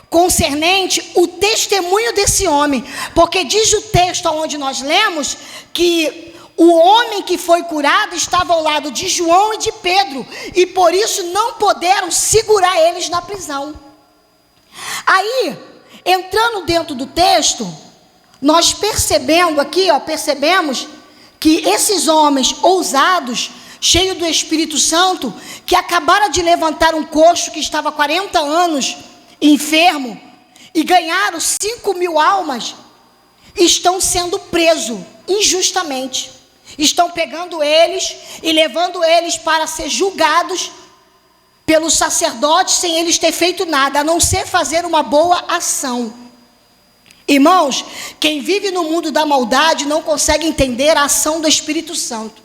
concernente o testemunho desse homem. Porque diz o texto onde nós lemos que o homem que foi curado estava ao lado de João e de Pedro, e por isso não puderam segurar eles na prisão. Aí, entrando dentro do texto, nós percebemos que esses homens ousados, cheios do Espírito Santo, que acabaram de levantar um coxo que estava há 40 anos enfermo, e ganharam 5.000 almas, estão sendo presos injustamente. Estão pegando eles e levando eles para ser julgados pelos sacerdotes sem eles ter feito nada, a não ser fazer uma boa ação. Irmãos, quem vive no mundo da maldade não consegue entender a ação do Espírito Santo.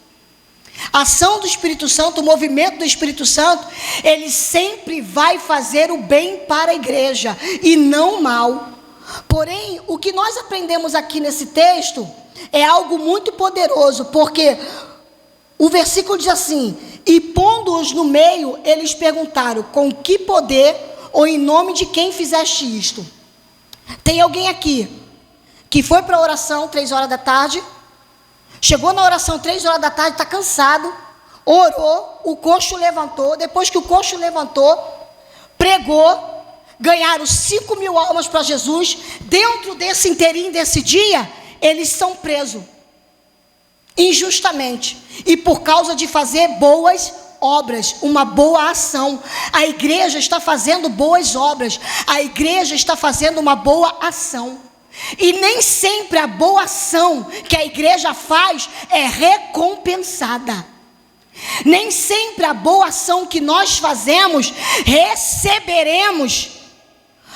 A ação do Espírito Santo, o movimento do Espírito Santo, ele sempre vai fazer o bem para a igreja e não o mal. Porém, o que nós aprendemos aqui nesse texto é algo muito poderoso, porque o versículo diz assim: e pondo-os no meio, eles perguntaram, com que poder ou em nome de quem fizeste isto? Tem alguém aqui que foi para a oração 3 horas da tarde, chegou na oração 3 horas da tarde, está cansado, orou, o coxo levantou, depois que o coxo levantou, pregou, ganharam 5.000 almas para Jesus. Dentro desse inteirinho desse dia, eles são presos injustamente, e por causa de fazer boas obras, uma boa ação. A igreja está fazendo boas obras, a igreja está fazendo uma boa ação, e nem sempre a boa ação que a igreja faz é recompensada. Nem sempre a boa ação que nós fazemos receberemos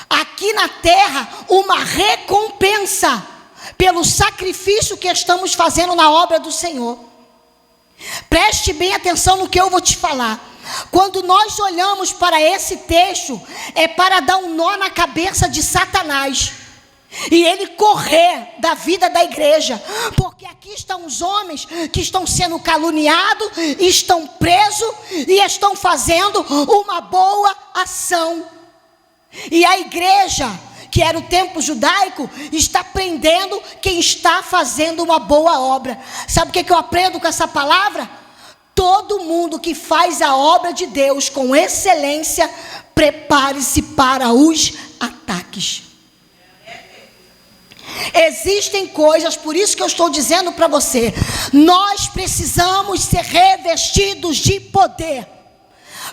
aqui na terra uma recompensa pelo sacrifício que estamos fazendo na obra do Senhor. Preste bem atenção no que eu vou te falar. Quando nós olhamos para esse texto, é para dar um nó na cabeça de Satanás e ele correr da vida da igreja, porque aqui estão os homens que estão sendo caluniados, estão presos e estão fazendo uma boa ação. E a igreja, que era o templo judaico, está prendendo quem está fazendo uma boa obra. Sabe o que eu aprendo com essa palavra? Todo mundo que faz a obra de Deus com excelência, prepare-se para os ataques. Existem coisas, por isso que eu estou dizendo para você, nós precisamos ser revestidos de poder,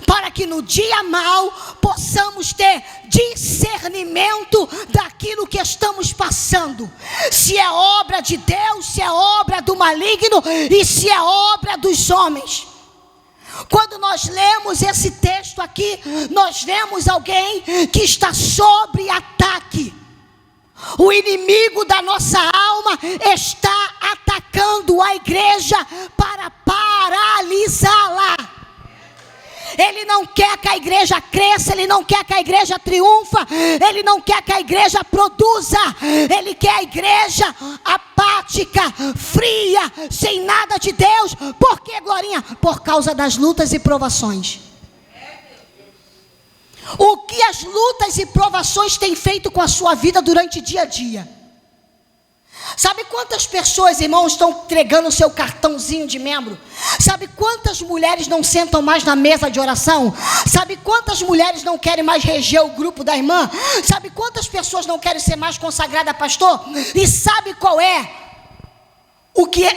para que no dia mau possamos ter discernimento daquilo que estamos passando, se é obra de Deus, se é obra do maligno e se é obra dos homens. Quando nós lemos esse texto aqui, nós vemos alguém que está sob ataque. O inimigo da nossa alma está atacando a igreja para paralisá-la. Ele não quer que a igreja cresça, ele não quer que a igreja triunfa, ele não quer que a igreja produza, ele quer a igreja apática, fria, sem nada de Deus. Por quê, Glorinha? Por causa das lutas e provações. O que as lutas e provações têm feito com a sua vida durante o dia a dia? Sabe quantas pessoas, irmãos, estão entregando o seu cartãozinho de membro? Sabe quantas mulheres não sentam mais na mesa de oração? Sabe quantas mulheres não querem mais reger o grupo da irmã? Sabe quantas pessoas não querem ser mais consagrada a pastor? E sabe qual é?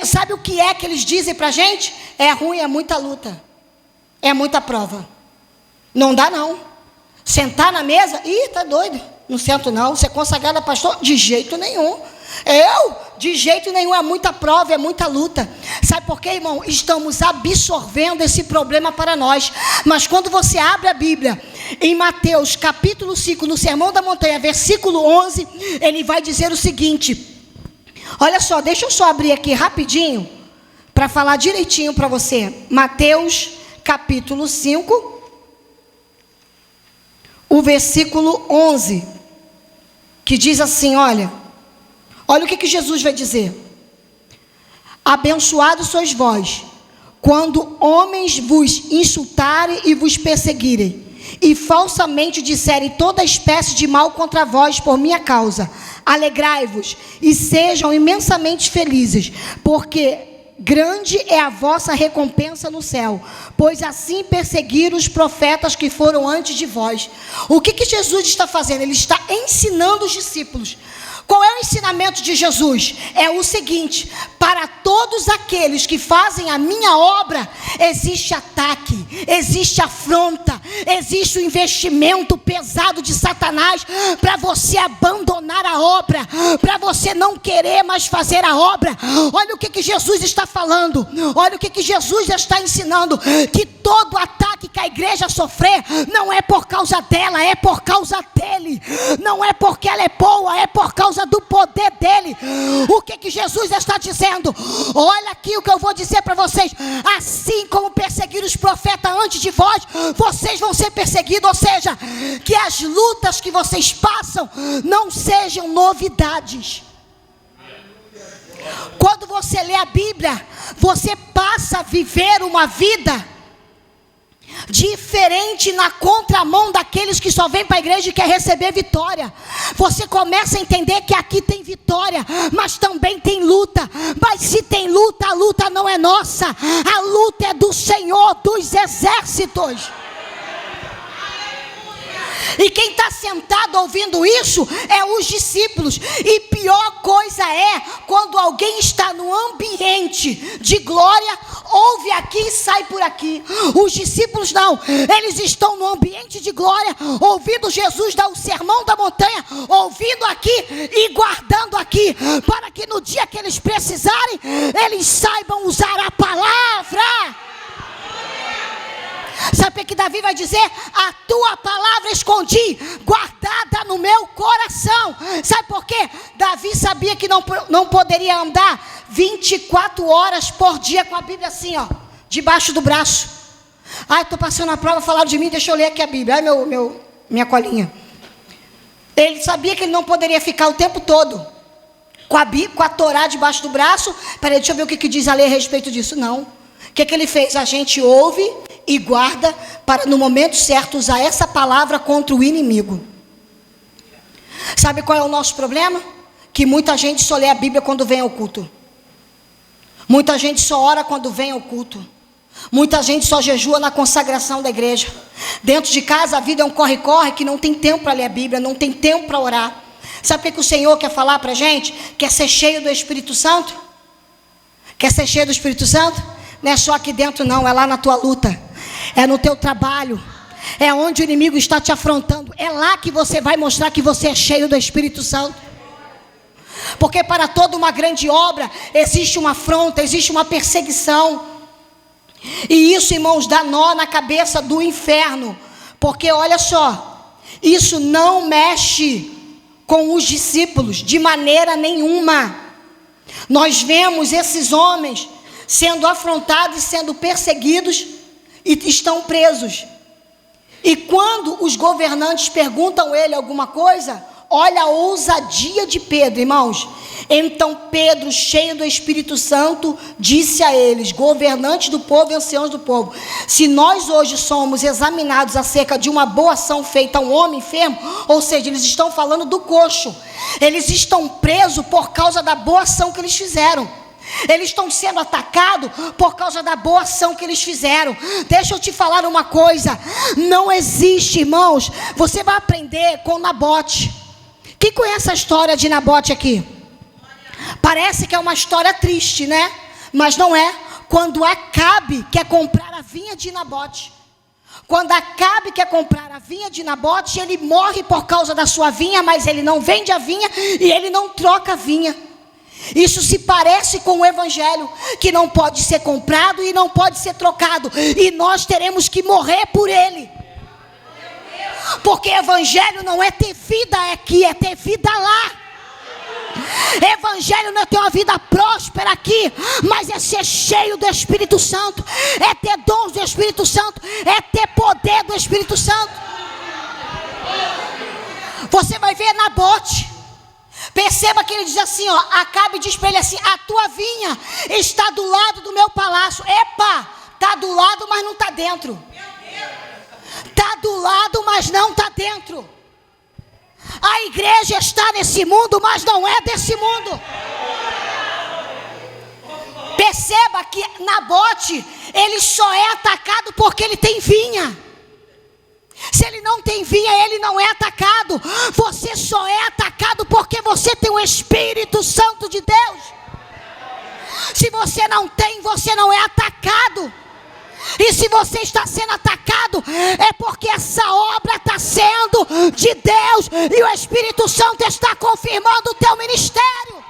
Sabe o que é que eles dizem pra gente? É ruim, é muita luta, é muita prova. Não dá não. Sentar na mesa? Ih, tá doido. Não sento não. Ser consagrada a pastor? De jeito nenhum. De jeito nenhum, é muita prova, é muita luta. Sabe por quê, irmão? Estamos absorvendo esse problema para nós. Mas quando você abre a Bíblia, em Mateus capítulo 5, no Sermão da Montanha, versículo 11, ele vai dizer o seguinte. Olha só, deixa eu só abrir aqui rapidinho, para falar direitinho para você. Mateus capítulo 5, o versículo 11, que diz assim, olha o que Jesus vai dizer. Abençoados sois vós, quando homens vos insultarem e vos perseguirem, e falsamente disserem toda espécie de mal contra vós por minha causa. Alegrai-vos e sejam imensamente felizes, porque grande é a vossa recompensa no céu, pois assim perseguiram os profetas que foram antes de vós. O que Jesus está fazendo? Ele está ensinando os discípulos. Qual é o ensinamento de Jesus? É o seguinte: para todos aqueles que fazem a minha obra, existe ataque, existe afronta, existe o investimento pesado de Satanás para você abandonar a obra, para você não querer mais fazer a obra. Olha o que Jesus está falando, olha o que Jesus já está ensinando, que todo ataque que a igreja sofrer, não é por causa dela, é por causa dele, não é porque ela é boa, é por causa do poder dele. O que Jesus está dizendo? Olha aqui o que eu vou dizer para vocês: assim como perseguiram os profetas antes de vós, vocês vão ser perseguidos. Ou seja, que as lutas que vocês passam não sejam novidades. Quando você lê a Bíblia, você passa a viver uma vida diferente, na contramão daqueles que só vêm para a igreja e quer receber vitória. Você começa a entender que aqui tem vitória, mas também tem luta. Mas se tem luta, a luta não é nossa, a luta é do Senhor dos exércitos. E quem está sentado ouvindo isso é os discípulos. E pior coisa é quando alguém está no ambiente de glória, ouve aqui e sai por aqui. Os discípulos não, eles estão no ambiente de glória, ouvindo Jesus dar o sermão da montanha, ouvindo aqui e guardando aqui, para que no dia que eles precisarem, eles saibam usar a palavra. Sabe o que Davi vai dizer? A tua palavra escondi, guardada no meu coração. Sabe por quê? Davi sabia que não poderia andar 24 horas por dia com a Bíblia assim, ó, debaixo do braço. Estou passando a prova, falaram de mim, deixa eu ler aqui a Bíblia. Minha colinha. Ele sabia que ele não poderia ficar o tempo todo com a Bíblia, com a Torá debaixo do braço. Peraí, deixa eu ver o que diz a lei a respeito disso. Não. O que ele fez? A gente ouve e guarda para no momento certo usar essa palavra contra o inimigo. Sabe qual é o nosso problema? Que muita gente só lê a Bíblia quando vem ao culto. Muita gente só ora quando vem ao culto. Muita gente só jejua na consagração da igreja. Dentro de casa a vida é um corre-corre que não tem tempo para ler a Bíblia, não tem tempo para orar. Sabe o que o Senhor quer falar para a gente? Quer ser cheio do Espírito Santo? Quer ser cheio do Espírito Santo? Não é só aqui dentro não, é lá na tua luta. É no teu trabalho. É onde o inimigo está te afrontando. É lá que você vai mostrar que você é cheio do Espírito Santo. Porque para toda uma grande obra existe uma afronta, existe uma perseguição. E isso, irmãos, dá nó na cabeça do inferno. Porque olha só, isso não mexe com os discípulos de maneira nenhuma. Nós vemos esses homens sendo afrontados e sendo perseguidos e estão presos. E quando os governantes perguntam a ele alguma coisa, olha a ousadia de Pedro, irmãos. Então Pedro, cheio do Espírito Santo, disse a eles, governantes do povo e anciãos do povo: se nós hoje somos examinados acerca de uma boa ação feita a um homem enfermo, ou seja, eles estão falando do coxo, eles estão presos por causa da boa ação que eles fizeram. Eles estão sendo atacados por causa da boa ação que eles fizeram. Deixa eu te falar uma coisa. Não existe, irmãos. Você vai aprender com Nabote. Quem conhece a história de Nabote aqui? Parece que é uma história triste, né? Mas não é. Quando Acabe quer comprar a vinha de Nabote. Quando Acabe quer comprar a vinha de Nabote, ele morre por causa da sua vinha, mas ele não vende a vinha e ele não troca a vinha. Isso se parece com o evangelho, que não pode ser comprado e não pode ser trocado, e nós teremos que morrer por ele. Porque evangelho não é ter vida aqui, é ter vida lá. Evangelho não é ter uma vida próspera aqui, mas é ser cheio do Espírito Santo, é ter dons do Espírito Santo, é ter poder do Espírito Santo. Você vai ver Nabote. Perceba que ele diz assim, ó, Acabe diz para ele assim: a tua vinha está do lado do meu palácio. Epa, está do lado, mas não está dentro. Está do lado, mas não está dentro. A igreja está nesse mundo, mas não é desse mundo. Perceba que Nabote, ele só é atacado porque ele tem vinha. Se ele não tem vinha, ele não é atacado. Você só é atacado porque você tem o Espírito Santo de Deus. Se você não tem, você não é atacado. E se você está sendo atacado, é porque essa obra está sendo de Deus e o Espírito Santo está confirmando o teu ministério.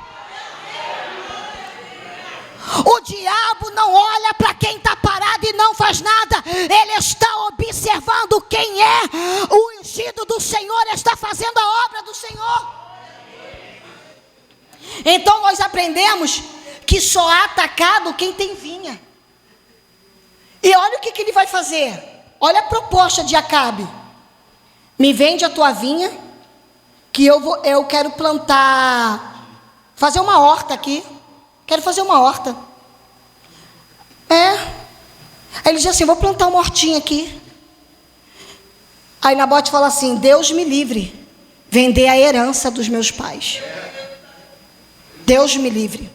O diabo não olha para quem está parado e não faz nada. Ele está observando quem é o ungido do Senhor, está fazendo a obra do Senhor. Então nós aprendemos que só há atacado quem tem vinha. E olha o que ele vai fazer. Olha a proposta de Acabe: me vende a tua vinha, que eu quero plantar, fazer uma horta aqui. Quero fazer uma horta. Aí ele diz assim: vou plantar uma hortinha aqui. Aí Nabote fala assim: Deus me livre, vender a herança dos meus pais. Deus me livre.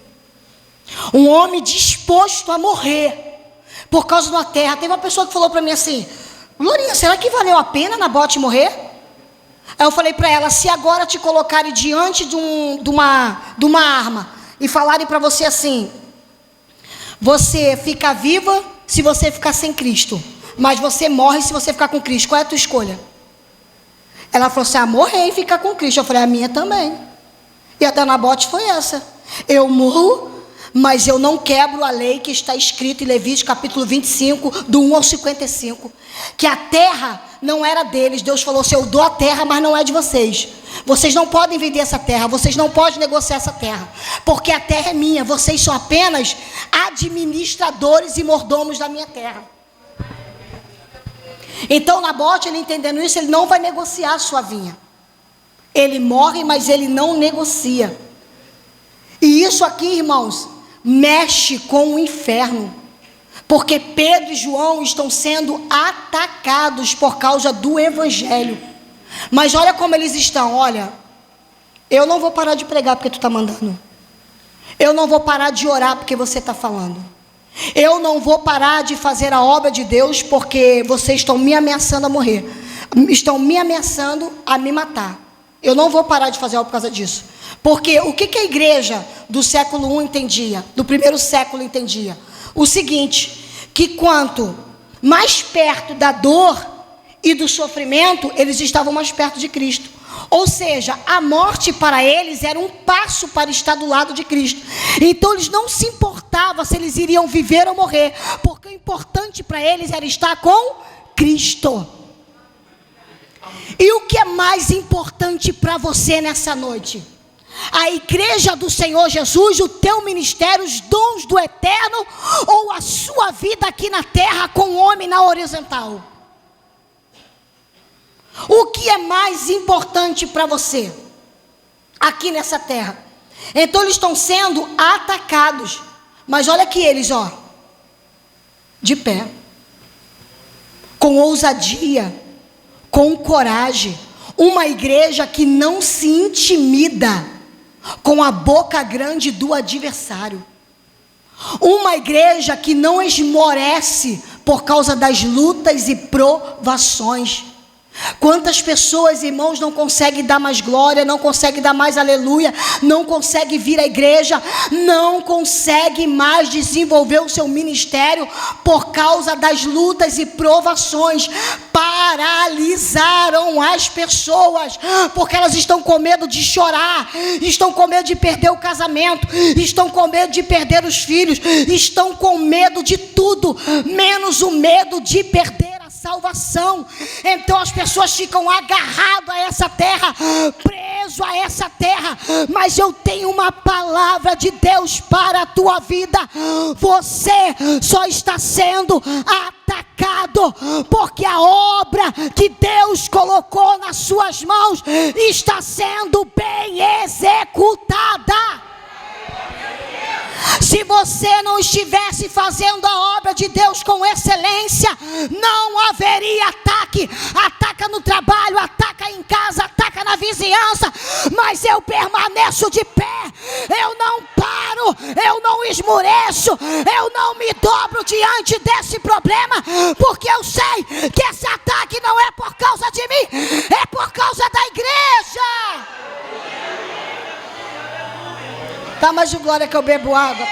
Um homem disposto a morrer por causa de uma terra. Tem uma pessoa que falou para mim assim: Glorinha, será que valeu a pena Nabote morrer? Aí eu falei para ela: se agora te colocarem diante de uma arma e falarem para você assim: você fica viva se você ficar sem Cristo, mas você morre se você ficar com Cristo, qual é a tua escolha? Ela falou assim: morrer e ficar com Cristo. Eu falei: a minha também. E a da Nabote foi essa: eu morro, mas eu não quebro a lei que está escrita em Levítico capítulo 25, do 1 ao 55, que a terra não era deles. Deus falou assim: eu dou a terra, mas não é de vocês. Vocês não podem vender essa terra, vocês não podem negociar essa terra, porque a terra é minha, vocês são apenas administradores e mordomos da minha terra. Então Nabote, ele entendendo isso, ele não vai negociar a sua vinha. Ele morre, mas ele não negocia. E isso aqui, irmãos, mexe com o inferno, porque Pedro e João estão sendo atacados por causa do evangelho. Mas olha como eles estão: olha, eu não vou parar de pregar porque tu está mandando, eu não vou parar de orar porque você está falando, Eu não vou parar de fazer a obra de Deus porque vocês estão me ameaçando a morrer. Estão me ameaçando a me matar. Eu não vou parar de fazer a obra por causa disso. Porque o que a igreja do século I entendia, do primeiro século entendia? O seguinte, que quanto mais perto da dor e do sofrimento, eles estavam mais perto de Cristo. Ou seja, a morte para eles era um passo para estar do lado de Cristo. Então eles não se importavam se eles iriam viver ou morrer, porque o importante para eles era estar com Cristo. E o que é mais importante para você nessa noite? A igreja do Senhor Jesus, o teu ministério, os dons do eterno, ou a sua vida aqui na terra com o homem na horizontal? O que é mais importante para você aqui nessa terra? Então eles estão sendo atacados, mas olha que eles, de pé, com ousadia, com coragem, uma igreja que não se intimida com a boca grande do adversário, uma igreja que não esmorece por causa das lutas e provações. Quantas pessoas, irmãos, não conseguem dar mais glória, não conseguem dar mais aleluia, não conseguem vir à igreja, não conseguem mais desenvolver o seu ministério por causa das lutas e provações. Paralisaram as pessoas, porque elas estão com medo de chorar, estão com medo de perder o casamento, estão com medo de perder os filhos, estão com medo de tudo, menos o medo de perder salvação. Então as pessoas ficam agarradas a essa terra, preso a essa terra. Mas eu tenho uma palavra de Deus para a tua vida. Você só está sendo atacado porque a obra que Deus colocou nas suas mãos está sendo bem executada. Se você não estivesse fazendo a obra de Deus com excelência, não haveria ataque. Ataca no trabalho, ataca em casa, ataca na vizinhança. Mas eu permaneço de pé. Eu não paro, eu não esmoreço, eu não me dobro diante desse problema, porque eu sei que esse ataque não é por causa de mim, é por causa da igreja. Tá, mas de glória que eu bebo água.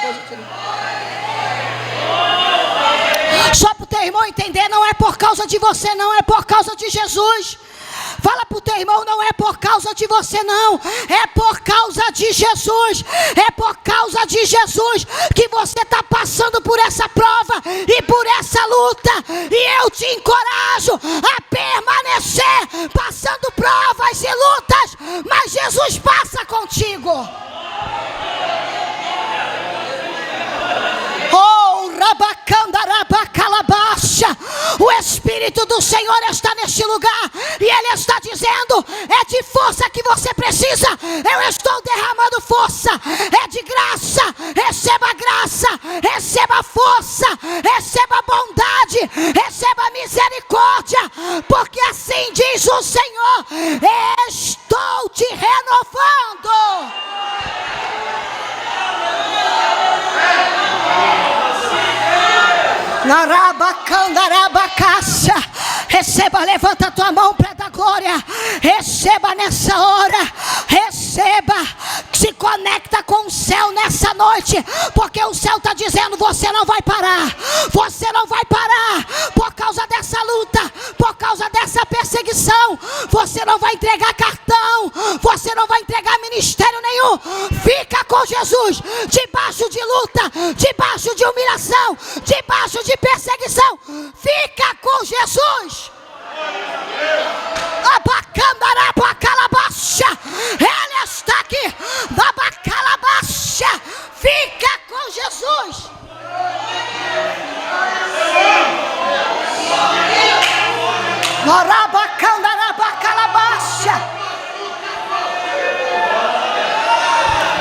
Só para o teu irmão entender, não é por causa de você, não, é por causa de Jesus. Fala para o teu irmão, não é por causa de você não, é por causa de Jesus. É por causa de Jesus que você está passando por essa prova e por essa luta. E eu te encorajo a permanecer passando provas e lutas, mas Jesus passa contigo. Oh, rabacandarabacalábacha. O Espírito do Senhor está neste lugar e Ele está dizendo: é de força que você precisa. Eu estou derramando força, é de graça. Receba força, receba bondade, receba misericórdia, porque assim diz o Senhor: estou te renovando. Receba, levanta a tua mão para dar glória. Receba nessa hora. Receba, se conecta com o céu nessa noite, porque o céu está dizendo: você não vai parar. Você não vai parar por causa dessa luta, por causa dessa perseguição. Você não vai entregar cartão, você não vai entregar ministério nenhum. Fica com Jesus, debaixo de luta, debaixo de humilhação, debaixo de perseguição. Fica com Jesus. Ele está aqui. Fica com Jesus.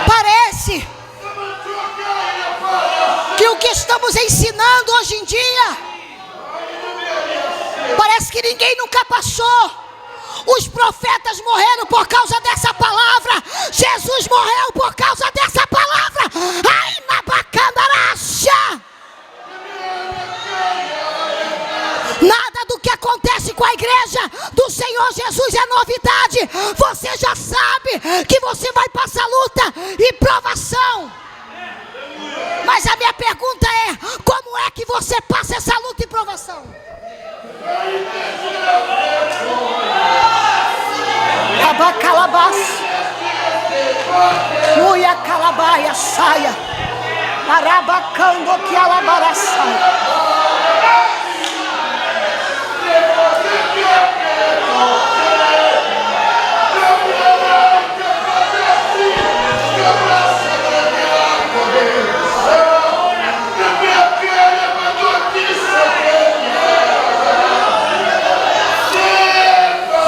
Parece que o que estamos ensinando hoje em dia, parece que ninguém nunca passou. Os profetas morreram por causa dessa palavra. Jesus morreu por causa dessa palavra. Ai, na bacandaracha. Senhor Jesus é novidade. Você já sabe que você vai passar luta e provação. Mas a minha pergunta é: como é que você passa essa luta e provação? Abacalabás, Uia calabaia saia, Arabacando que alabaraçaia.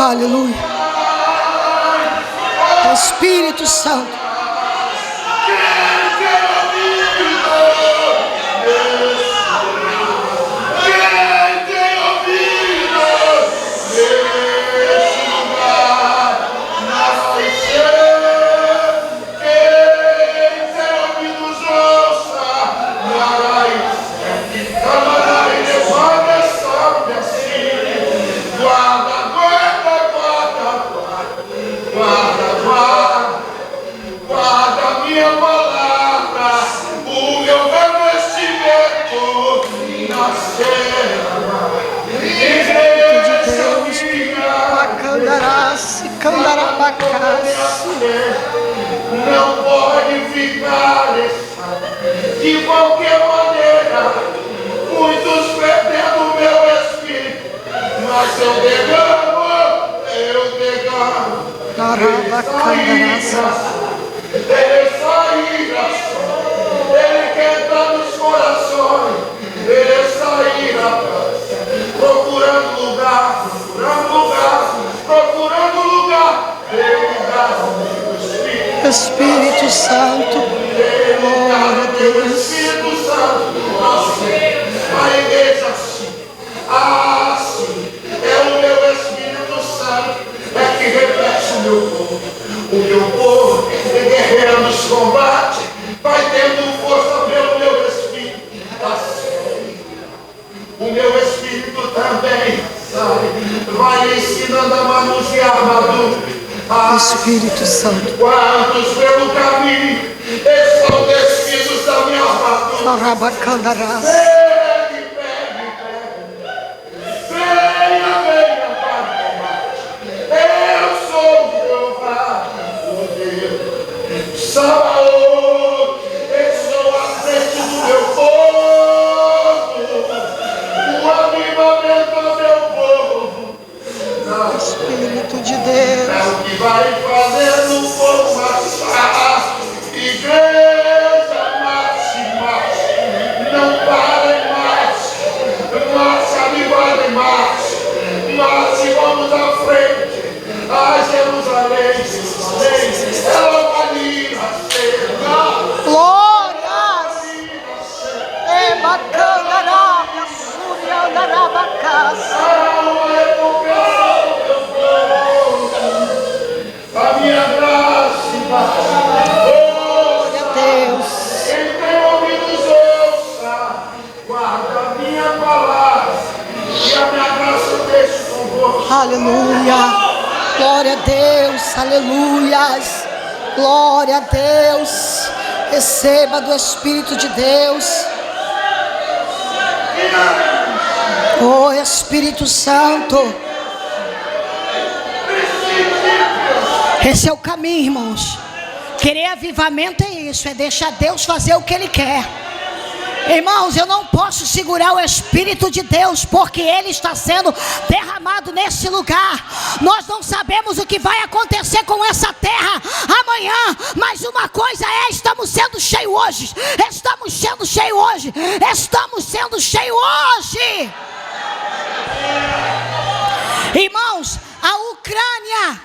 Aleluia. Espírito Santo. Não pode ficar de qualquer maneira. Muitos perdendo meu espírito, mas eu derramo. Ele sairá, ele quer entrar nos corações, ele sairá, procurando lugar, Espírito Santo, glória a Deus. Espírito Santo, a igreja assim, é o meu Espírito Santo, é que reflete o meu povo. O meu povo é guerreiro nos combates, vai tendo força pelo meu Espírito. Assim, o meu Espírito também vai ensinando a manusear a armadura. Espírito Santo. Quantos pelo caminho estão desfidos da minha armadura? Venha para o combate. Eu sou o Jeová, o Deus Sabaoth. Eu sou a frente do meu povo, o avivamento do meu povo. Espírito de Deus. É o que vai fazer o povo marchar. Igreja, marche. Não parem mais. Marche, avivada, marche. Marche, vamos à frente. A Jerusalém. Ela vai nascer. Glórias. É bacana, Arábia, Súria, Arabacás. A minha graça e paz. Glória a Deus. Quem tem ouvidos ouça, guarda a minha palavra e a minha graça deixe convosco. Aleluia. Glória a Deus. Aleluias. Glória a Deus. Receba do Espírito de Deus. Oh Espírito Santo. Esse é o caminho, irmãos. Querer avivamento é isso, é deixar Deus fazer o que Ele quer. Irmãos, eu não posso segurar o Espírito de Deus, porque Ele está sendo derramado nesse lugar. Nós não sabemos o que vai acontecer com essa terra amanhã, mas uma coisa é: estamos sendo cheios hoje. Estamos sendo cheios hoje. Estamos sendo cheios hoje. Irmãos, a Ucrânia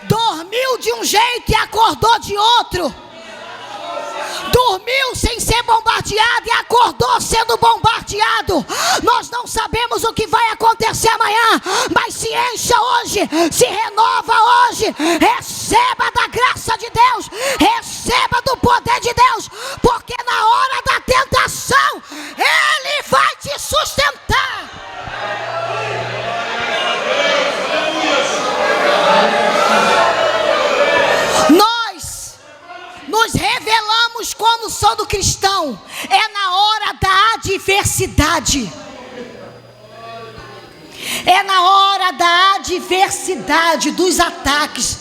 dormiu de um jeito e acordou de outro. Dormiu sem ser bombardeado e acordou sendo bombardeado. Nós não sabemos o que vai acontecer amanhã, mas se encha hoje, se renova hoje. Receba da graça de Deus, receba do poder de Deus, porque na hora da tentação Ele vai te sustentar. todo cristão, é na hora da adversidade. É na hora da adversidade, dos ataques.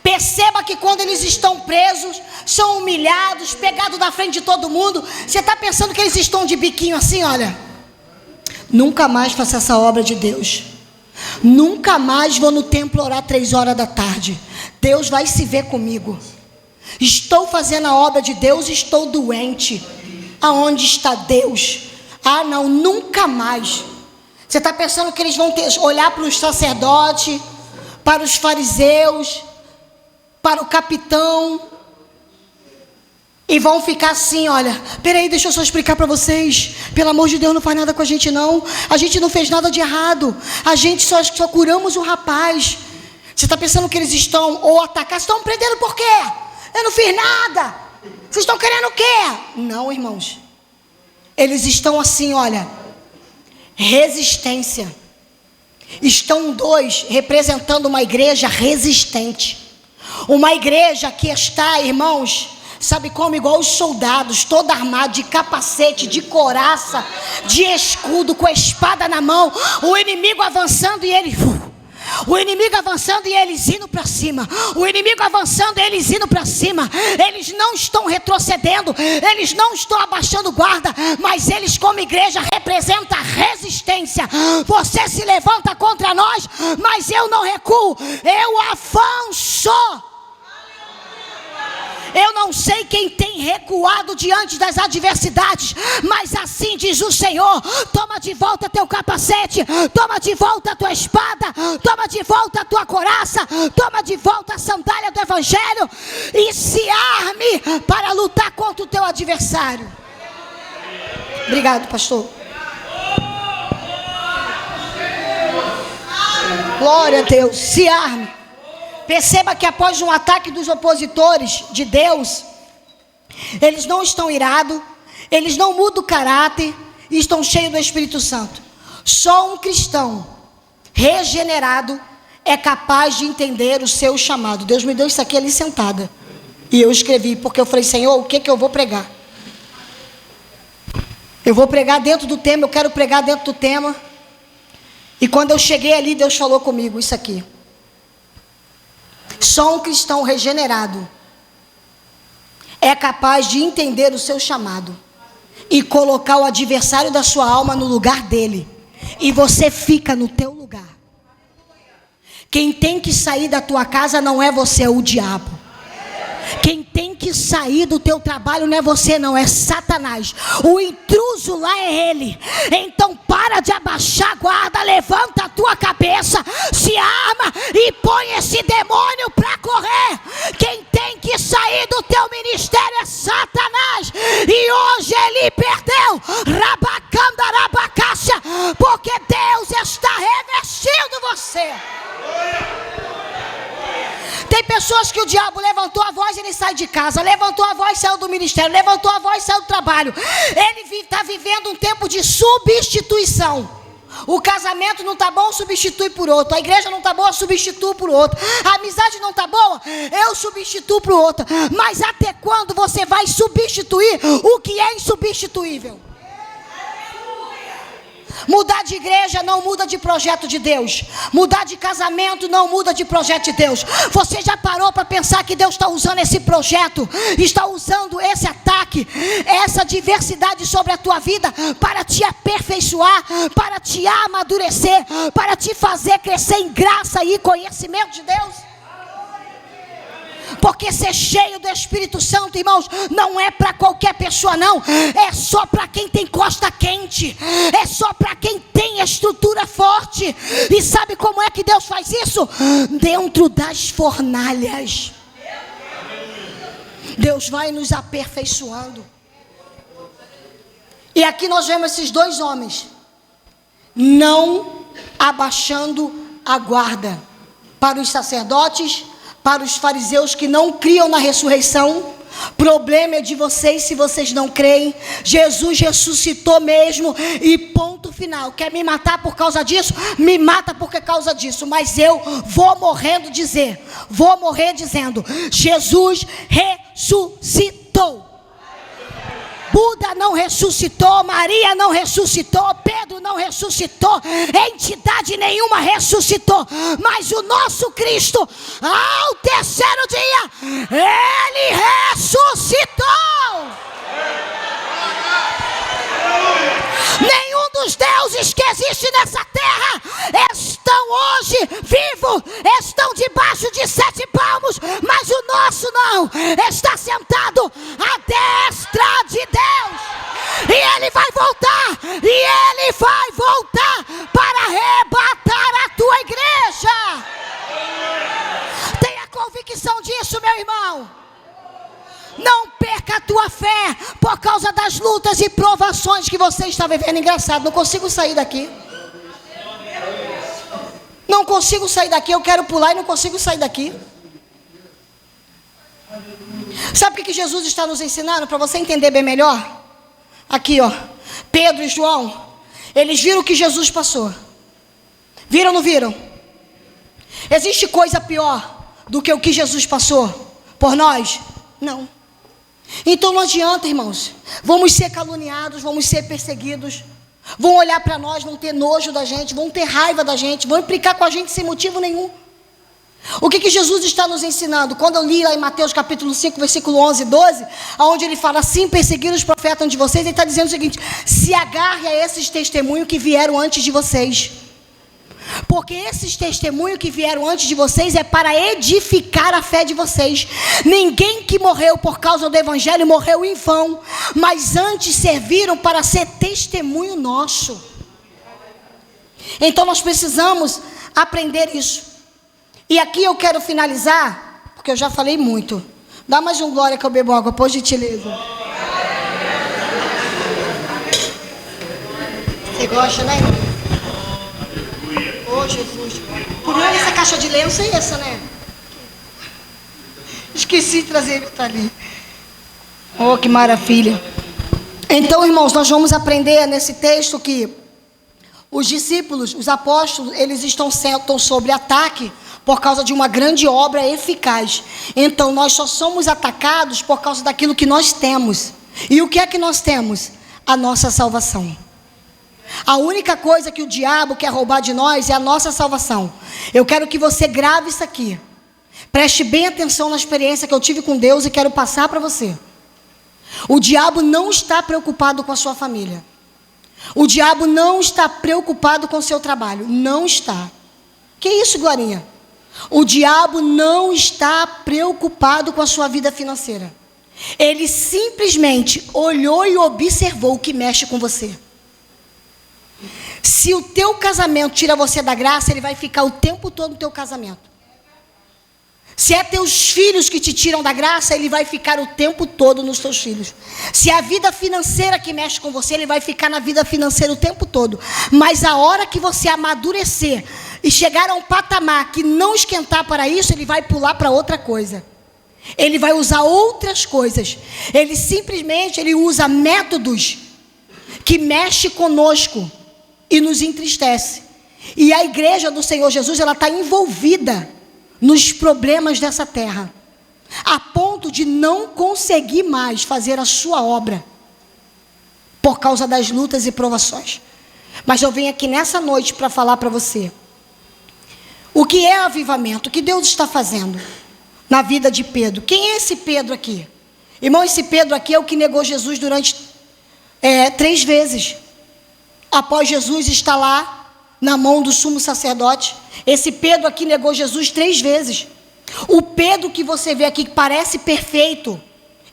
Perceba que quando eles estão presos, são humilhados, pegados na frente de todo mundo, você está pensando que eles estão de biquinho assim, olha, nunca mais faço essa obra de Deus, nunca mais vou no templo orar 3 horas da tarde, Deus vai se ver comigo, estou fazendo a obra de Deus, estou doente, aonde está Deus? Ah não, nunca mais. Você está pensando que eles vão olhar para os sacerdotes, para os fariseus, para o capitão, e vão ficar assim, olha, peraí, deixa eu só explicar para vocês, pelo amor de Deus, não faz nada com a gente não, a gente não fez nada de errado, a gente só curamos o rapaz. Você está pensando que eles estão ou atacar, estão prendendo por quê? Eu não fiz nada, vocês estão querendo o quê? Não, irmãos, eles estão assim, olha, resistência. Estão 2 representando uma igreja resistente, uma igreja que está, irmãos, sabe como? Igual os soldados, todo armado, de capacete, de couraça, de escudo, com a espada na mão, o inimigo avançando e ele... O inimigo avançando e eles indo para cima. O inimigo avançando e eles indo para cima. Eles não estão retrocedendo, eles não estão abaixando guarda, mas eles como igreja representam a resistência. Você se levanta contra nós, mas eu não recuo, eu avanço. Eu não sei quem tem recuado diante das adversidades, mas assim diz o Senhor: toma de volta teu capacete, toma de volta a tua espada, toma de volta a tua couraça, toma de volta a sandália do Evangelho e se arme para lutar contra o teu adversário. Obrigado, pastor. Glória a Deus, se arme. Perceba que após um ataque dos opositores de Deus, eles não estão irados, eles não mudam o caráter e estão cheios do Espírito Santo. Só um cristão regenerado é capaz de entender o seu chamado. Deus me deu isso aqui ali sentada, e eu escrevi, porque eu falei: Senhor, o que eu vou pregar? Eu vou pregar dentro do tema, eu quero pregar dentro do tema. E quando eu cheguei ali, Deus falou comigo isso aqui: só um cristão regenerado é capaz de entender o seu chamado e colocar o adversário da sua alma no lugar dele, e você fica no teu lugar. Quem tem que sair da tua casa não é você, é o diabo. Quem tem que sair do teu trabalho não é você, não, é Satanás. O intruso lá é ele. Então para de abaixar a guarda, levanta a tua cabeça, se arma e põe esse demônio para correr. Quem tem que sair do teu ministério é Satanás, e hoje ele perdeu, rabacandarabacaxa, porque Deus está revestindo você. Tem pessoas que o diabo levantou a voz, ele sai de casa, levantou a voz, saiu do ministério, levantou a voz, saiu do trabalho. Ele está vivendo um tempo de substituição. O casamento não está bom, substitui por outro. A igreja não está boa, substitui por outro. A amizade não está boa, eu substituo por outro. Mas até quando você vai substituir o que é insubstituível? Mudar de igreja não muda de projeto de Deus. Mudar de casamento não muda de projeto de Deus. Você já parou para pensar que Deus está usando esse projeto, está usando esse ataque, essa diversidade sobre a tua vida para te aperfeiçoar, para te amadurecer, para te fazer crescer em graça e conhecimento de Deus? Porque ser cheio do Espírito Santo, irmãos, não é para qualquer pessoa, não. É só para quem tem costa quente, é só para quem tem estrutura forte. E sabe como é que Deus faz isso? Dentro das fornalhas. Deus vai nos aperfeiçoando. E aqui nós vemos esses 2 homens não abaixando a guarda. Para os sacerdotes, para os fariseus que não criam na ressurreição, problema é de vocês se vocês não creem. Jesus ressuscitou mesmo e ponto final. Quer me matar por causa disso? Me mata por causa disso. Mas eu vou morrer dizendo: Jesus ressuscitou. não ressuscitou, Maria não ressuscitou, Pedro não ressuscitou, entidade nenhuma ressuscitou, mas o nosso Cristo, ao terceiro dia, Ele ressuscitou. Nenhum dos deuses que existem nessa terra estão hoje vivos, estão debaixo de 7 palmos, mas o nosso não, está sentado à destra de Deus, e Ele vai voltar, para arrebatar a tua igreja. Tenha convicção disso, meu irmão. Não perca a tua fé por causa das lutas e provações que você está vivendo. Engraçado, não consigo sair daqui. Não consigo sair daqui, eu quero pular e não consigo sair daqui. Sabe o que Jesus está nos ensinando? Para você entender bem melhor. Aqui, ó, Pedro e João, eles viram o que Jesus passou. Viram ou não viram? Existe coisa pior do que o que Jesus passou por nós? Não. Então não adianta, irmãos. Vamos ser caluniados, vamos ser perseguidos, vão olhar para nós, vão ter nojo da gente, vão ter raiva da gente, vão implicar com a gente sem motivo nenhum. O que Jesus está nos ensinando? Quando eu li lá em Mateus capítulo 5, versículo 11 e 12, onde ele fala assim: perseguiram os profetas de vocês, ele está dizendo o seguinte: se agarre a esses testemunhos que vieram antes de vocês, porque esses testemunhos que vieram antes de vocês é para edificar a fé de vocês. Ninguém que morreu por causa do evangelho morreu em vão, mas antes serviram para ser testemunho nosso. Então nós precisamos aprender isso. E aqui eu quero finalizar, porque eu já falei muito. Dá mais um glória que eu bebo água, por gentileza. Você gosta, né? Oh, Jesus. Por onde essa caixa de lenço é essa, né? Esqueci de trazer ele para ali. Oh, que maravilha. Então, irmãos, nós vamos aprender nesse texto que os discípulos, os apóstolos, eles estão sob ataque por causa de uma grande obra eficaz. Então, nós só somos atacados por causa daquilo que nós temos. E o que é que nós temos? A nossa salvação. A única coisa que o diabo quer roubar de nós é a nossa salvação. Eu quero que você grave isso aqui. Preste bem atenção na experiência que eu tive com Deus e quero passar para você. O diabo não está preocupado com a sua família. O diabo não está preocupado com o seu trabalho. Não está. Que isso, Glorinha? O diabo não está preocupado com a sua vida financeira. Ele simplesmente olhou e observou o que mexe com você. Se o teu casamento tira você da graça, ele vai ficar o tempo todo no teu casamento. Se é teus filhos que te tiram da graça, ele vai ficar o tempo todo nos teus filhos. Se é a vida financeira que mexe com você, ele vai ficar na vida financeira o tempo todo. Mas a hora que você amadurecer e chegar a um patamar que não esquentar para isso, ele vai pular para outra coisa. Ele vai usar outras coisas. Ele simplesmente usa métodos que mexem conosco e nos entristece. E a igreja do Senhor Jesus, ela está envolvida nos problemas dessa terra, a ponto de não conseguir mais fazer a sua obra, por causa das lutas e provações. Mas eu venho aqui nessa noite para falar para você, o que é avivamento, o que Deus está fazendo na vida de Pedro. Quem é esse Pedro aqui? Irmão, esse Pedro aqui é o que negou Jesus durante 3 vezes. Após Jesus estar lá, na mão do sumo sacerdote, esse Pedro aqui negou Jesus 3 vezes. O Pedro que você vê aqui, que parece perfeito,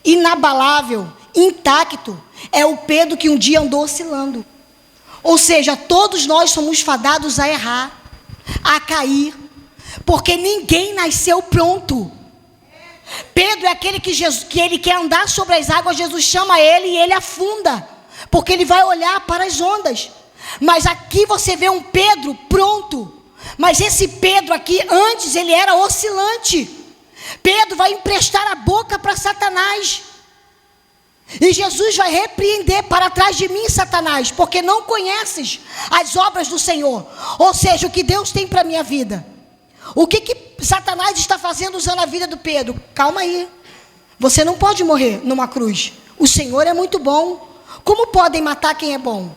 inabalável, intacto, é o Pedro que um dia andou oscilando. Ou seja, todos nós somos fadados a errar, a cair, porque ninguém nasceu pronto. Pedro é aquele que ele quer andar sobre as águas, Jesus chama ele e ele afunda, porque ele vai olhar para as ondas. Mas aqui você vê um Pedro pronto. Mas esse Pedro aqui, antes ele era oscilante. Pedro vai emprestar a boca para Satanás. E Jesus vai repreender: para trás de mim, Satanás, porque não conheces as obras do Senhor. Ou seja, o que Deus tem para a minha vida. O que Satanás está fazendo usando a vida do Pedro? Calma aí. Você não pode morrer numa cruz. O Senhor é muito bom. Como podem matar quem é bom?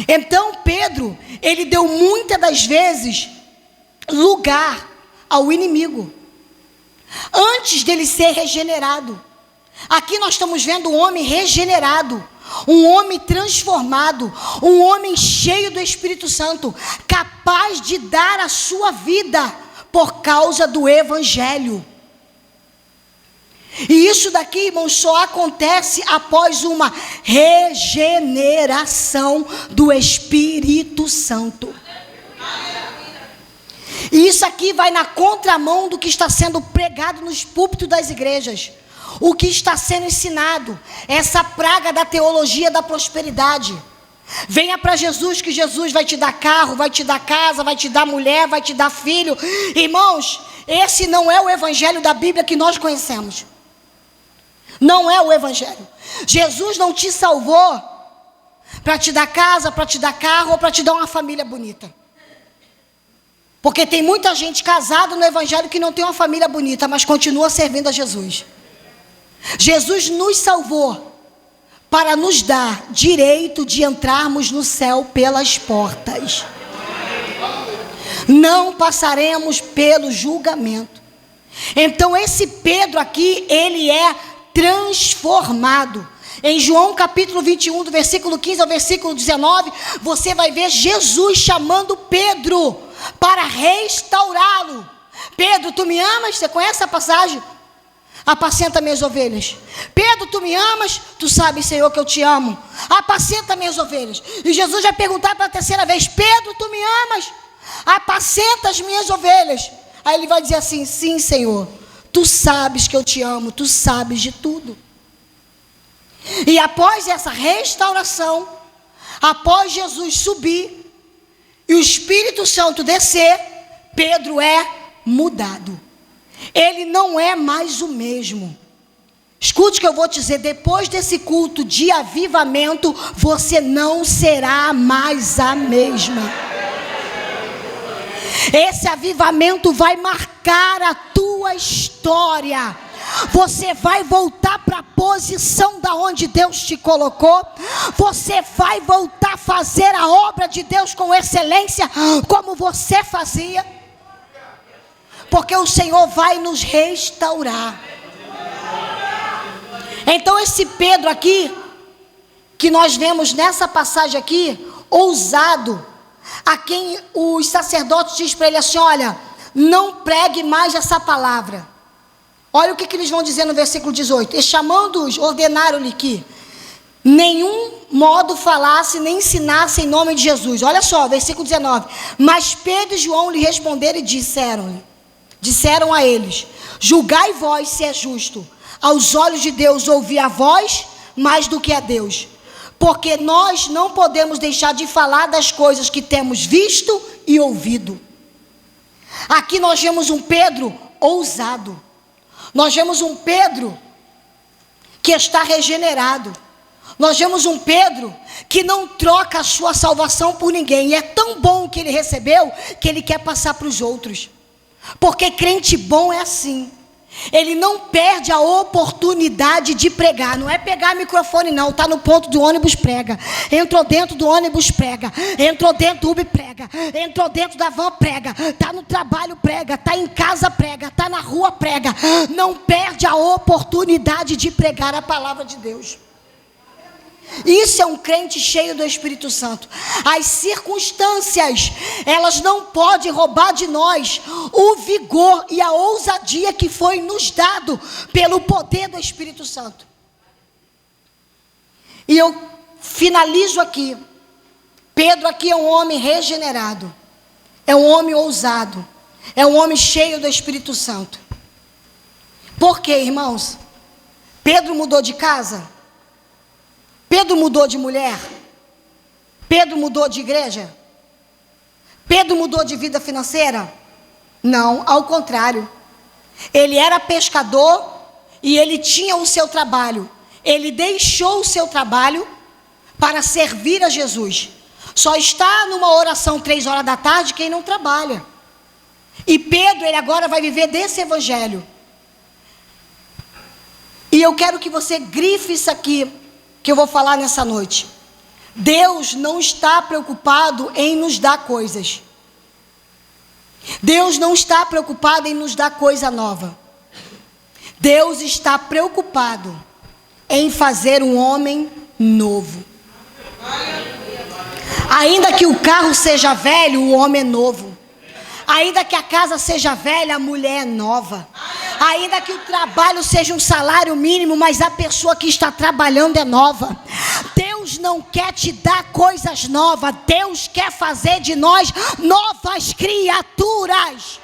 Então Pedro, ele deu muitas das vezes lugar ao inimigo, antes dele ser regenerado. Aqui nós estamos vendo um homem regenerado, um homem transformado, um homem cheio do Espírito Santo, capaz de dar a sua vida por causa do Evangelho. E isso daqui, irmãos, só acontece após uma regeneração do Espírito Santo. E isso aqui vai na contramão do que está sendo pregado nos púlpitos das igrejas. O que está sendo ensinado, essa praga da teologia da prosperidade. Venha para Jesus, que Jesus vai te dar carro, vai te dar casa, vai te dar mulher, vai te dar filho. Irmãos, esse não é o evangelho da Bíblia que nós conhecemos. Não é o evangelho. Jesus não te salvou para te dar casa, para te dar carro ou para te dar uma família bonita. Porque tem muita gente casada no evangelho que não tem uma família bonita, mas continua servindo a Jesus. Jesus nos salvou para nos dar direito de entrarmos no céu pelas portas. Não passaremos pelo julgamento. Então esse Pedro aqui, ele é transformado. Em João capítulo 21, do versículo 15 ao versículo 19, você vai ver Jesus chamando Pedro para restaurá-lo. Pedro, tu me amas? Você conhece a passagem? Apacenta minhas ovelhas. Pedro, tu me amas? Tu sabes, Senhor, que eu te amo. Apacenta minhas ovelhas. E Jesus vai perguntar pela terceira vez: Pedro, tu me amas? Apacenta as minhas ovelhas. Aí ele vai dizer assim: sim, Senhor, tu sabes que eu te amo, tu sabes de tudo. E após essa restauração, após Jesus subir e o Espírito Santo descer, Pedro é mudado. Ele não é mais o mesmo. Escute o que eu vou te dizer: depois desse culto de avivamento, você não será mais a mesma. Esse avivamento vai marcar a tua história. Você vai voltar para a posição da onde Deus te colocou. Você vai voltar a fazer a obra de Deus com excelência, como você fazia. Porque o Senhor vai nos restaurar. Então esse Pedro aqui, que nós vemos nessa passagem aqui, ousado, a quem os sacerdotes dizem para ele assim: olha, não pregue mais essa palavra. Olha o que eles vão dizer no versículo 18. E chamando-os, ordenaram-lhe que nenhum modo falasse nem ensinasse em nome de Jesus. Olha só, versículo 19. Mas Pedro e João lhe responderam e disseram a eles: julgai vós se é justo aos olhos de Deus ouvir a vós mais do que a Deus, porque nós não podemos deixar de falar das coisas que temos visto e ouvido. Aqui nós vemos um Pedro ousado. Nós vemos um Pedro que está regenerado. Nós vemos um Pedro que não troca a sua salvação por ninguém. E é tão bom o que ele recebeu que ele quer passar para os outros. Porque crente bom é assim. Ele não perde a oportunidade de pregar. Não é pegar microfone não, está no ponto do ônibus, prega. Entrou dentro do ônibus, prega. Entrou dentro do Uber, prega. Entrou dentro da van, prega. Está no trabalho, prega. Está em casa, prega. Está na rua, prega. Não perde a oportunidade de pregar a palavra de Deus. Isso é um crente cheio do Espírito Santo. As circunstâncias, elas não podem roubar de nós o vigor e a ousadia que foi nos dado pelo poder do Espírito Santo. E eu finalizo aqui. Pedro aqui é um homem regenerado, é um homem ousado, é um homem cheio do Espírito Santo. Por quê, irmãos? Pedro mudou de casa? Pedro mudou de mulher? Pedro mudou de igreja? Pedro mudou de vida financeira? Não, ao contrário. Ele era pescador e ele tinha o seu trabalho. Ele deixou o seu trabalho para servir a Jesus. Só está numa oração 3 horas da tarde quem não trabalha. E Pedro, ele agora vai viver desse evangelho. E eu quero que você grife isso aqui, que eu vou falar nessa noite. Deus não está preocupado em nos dar coisas. Deus não está preocupado em nos dar coisa nova. Deus está preocupado em fazer um homem novo. Ainda que o carro seja velho, o homem é novo. Ainda que a casa seja velha, a mulher é nova. Ainda que o trabalho seja um salário mínimo, mas a pessoa que está trabalhando é nova. Deus não quer te dar coisas novas. Deus quer fazer de nós novas criaturas.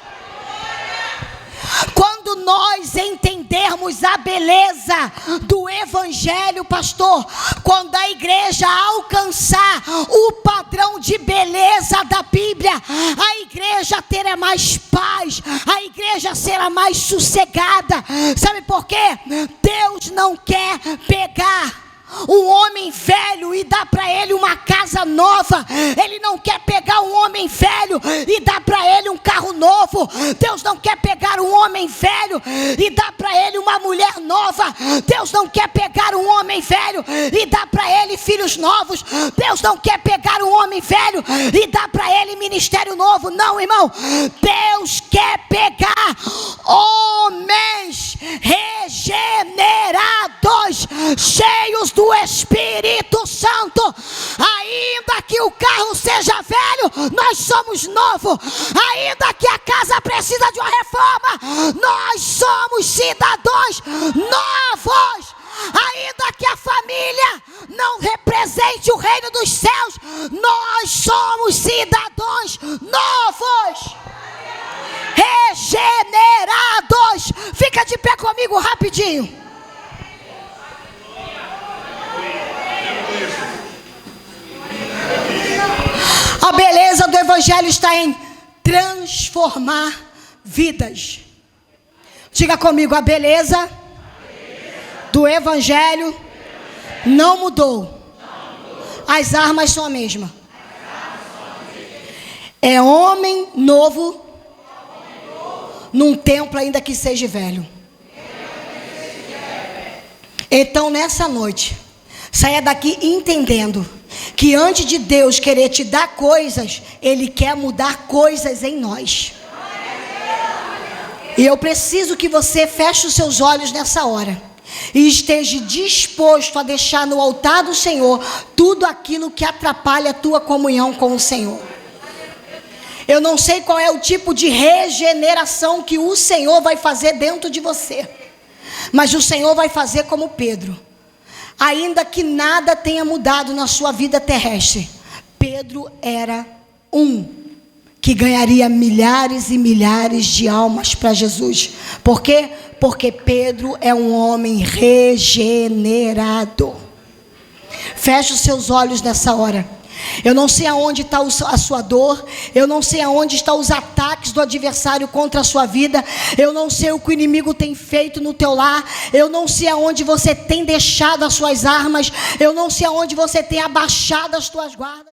Quando nós entendermos a beleza do evangelho, pastor, quando a igreja alcançar o padrão de beleza da Bíblia, a igreja terá mais paz, a igreja será mais sossegada. Sabe por quê? Deus não quer pegar um homem velho e dar para ele uma casa nova. Ele não quer pegar um homem velho e dar para ele um carro novo. Deus não quer pegar um homem velho e dar para ele uma mulher nova. Deus não quer pegar um homem velho e dar para ele filhos novos. Deus não quer pegar um homem velho e dar para ele ministério novo. Não, irmão. Deus quer pegar homens regenerados, cheios do Espírito Santo. Ainda que o carro seja velho, nós somos novos. Ainda que a casa precisa de uma reforma, nós somos cidadãos novos. Ainda que a família não represente o reino dos céus, nós somos cidadãos novos, regenerados. Fica de pé comigo rapidinho. A beleza do evangelho está em transformar vidas. Diga comigo, a beleza do evangelho não mudou. As armas são a mesma. É homem novo num templo ainda que seja velho. Então nessa noite, saia daqui entendendo que antes de Deus querer te dar coisas, Ele quer mudar coisas em nós. E eu preciso que você feche os seus olhos nessa hora e esteja disposto a deixar no altar do Senhor tudo aquilo que atrapalha a tua comunhão com o Senhor. Eu não sei qual é o tipo de regeneração que o Senhor vai fazer dentro de você, mas o Senhor vai fazer como Pedro. Ainda que nada tenha mudado na sua vida terrestre, Pedro era um que ganharia milhares e milhares de almas para Jesus. Por quê? Porque Pedro é um homem regenerado. Feche os seus olhos nessa hora. Eu não sei aonde está a sua dor. Eu não sei aonde estão os ataques do adversário contra a sua vida. Eu não sei o que o inimigo tem feito no teu lar. Eu não sei aonde você tem deixado as suas armas. Eu não sei aonde você tem abaixado as tuas guardas.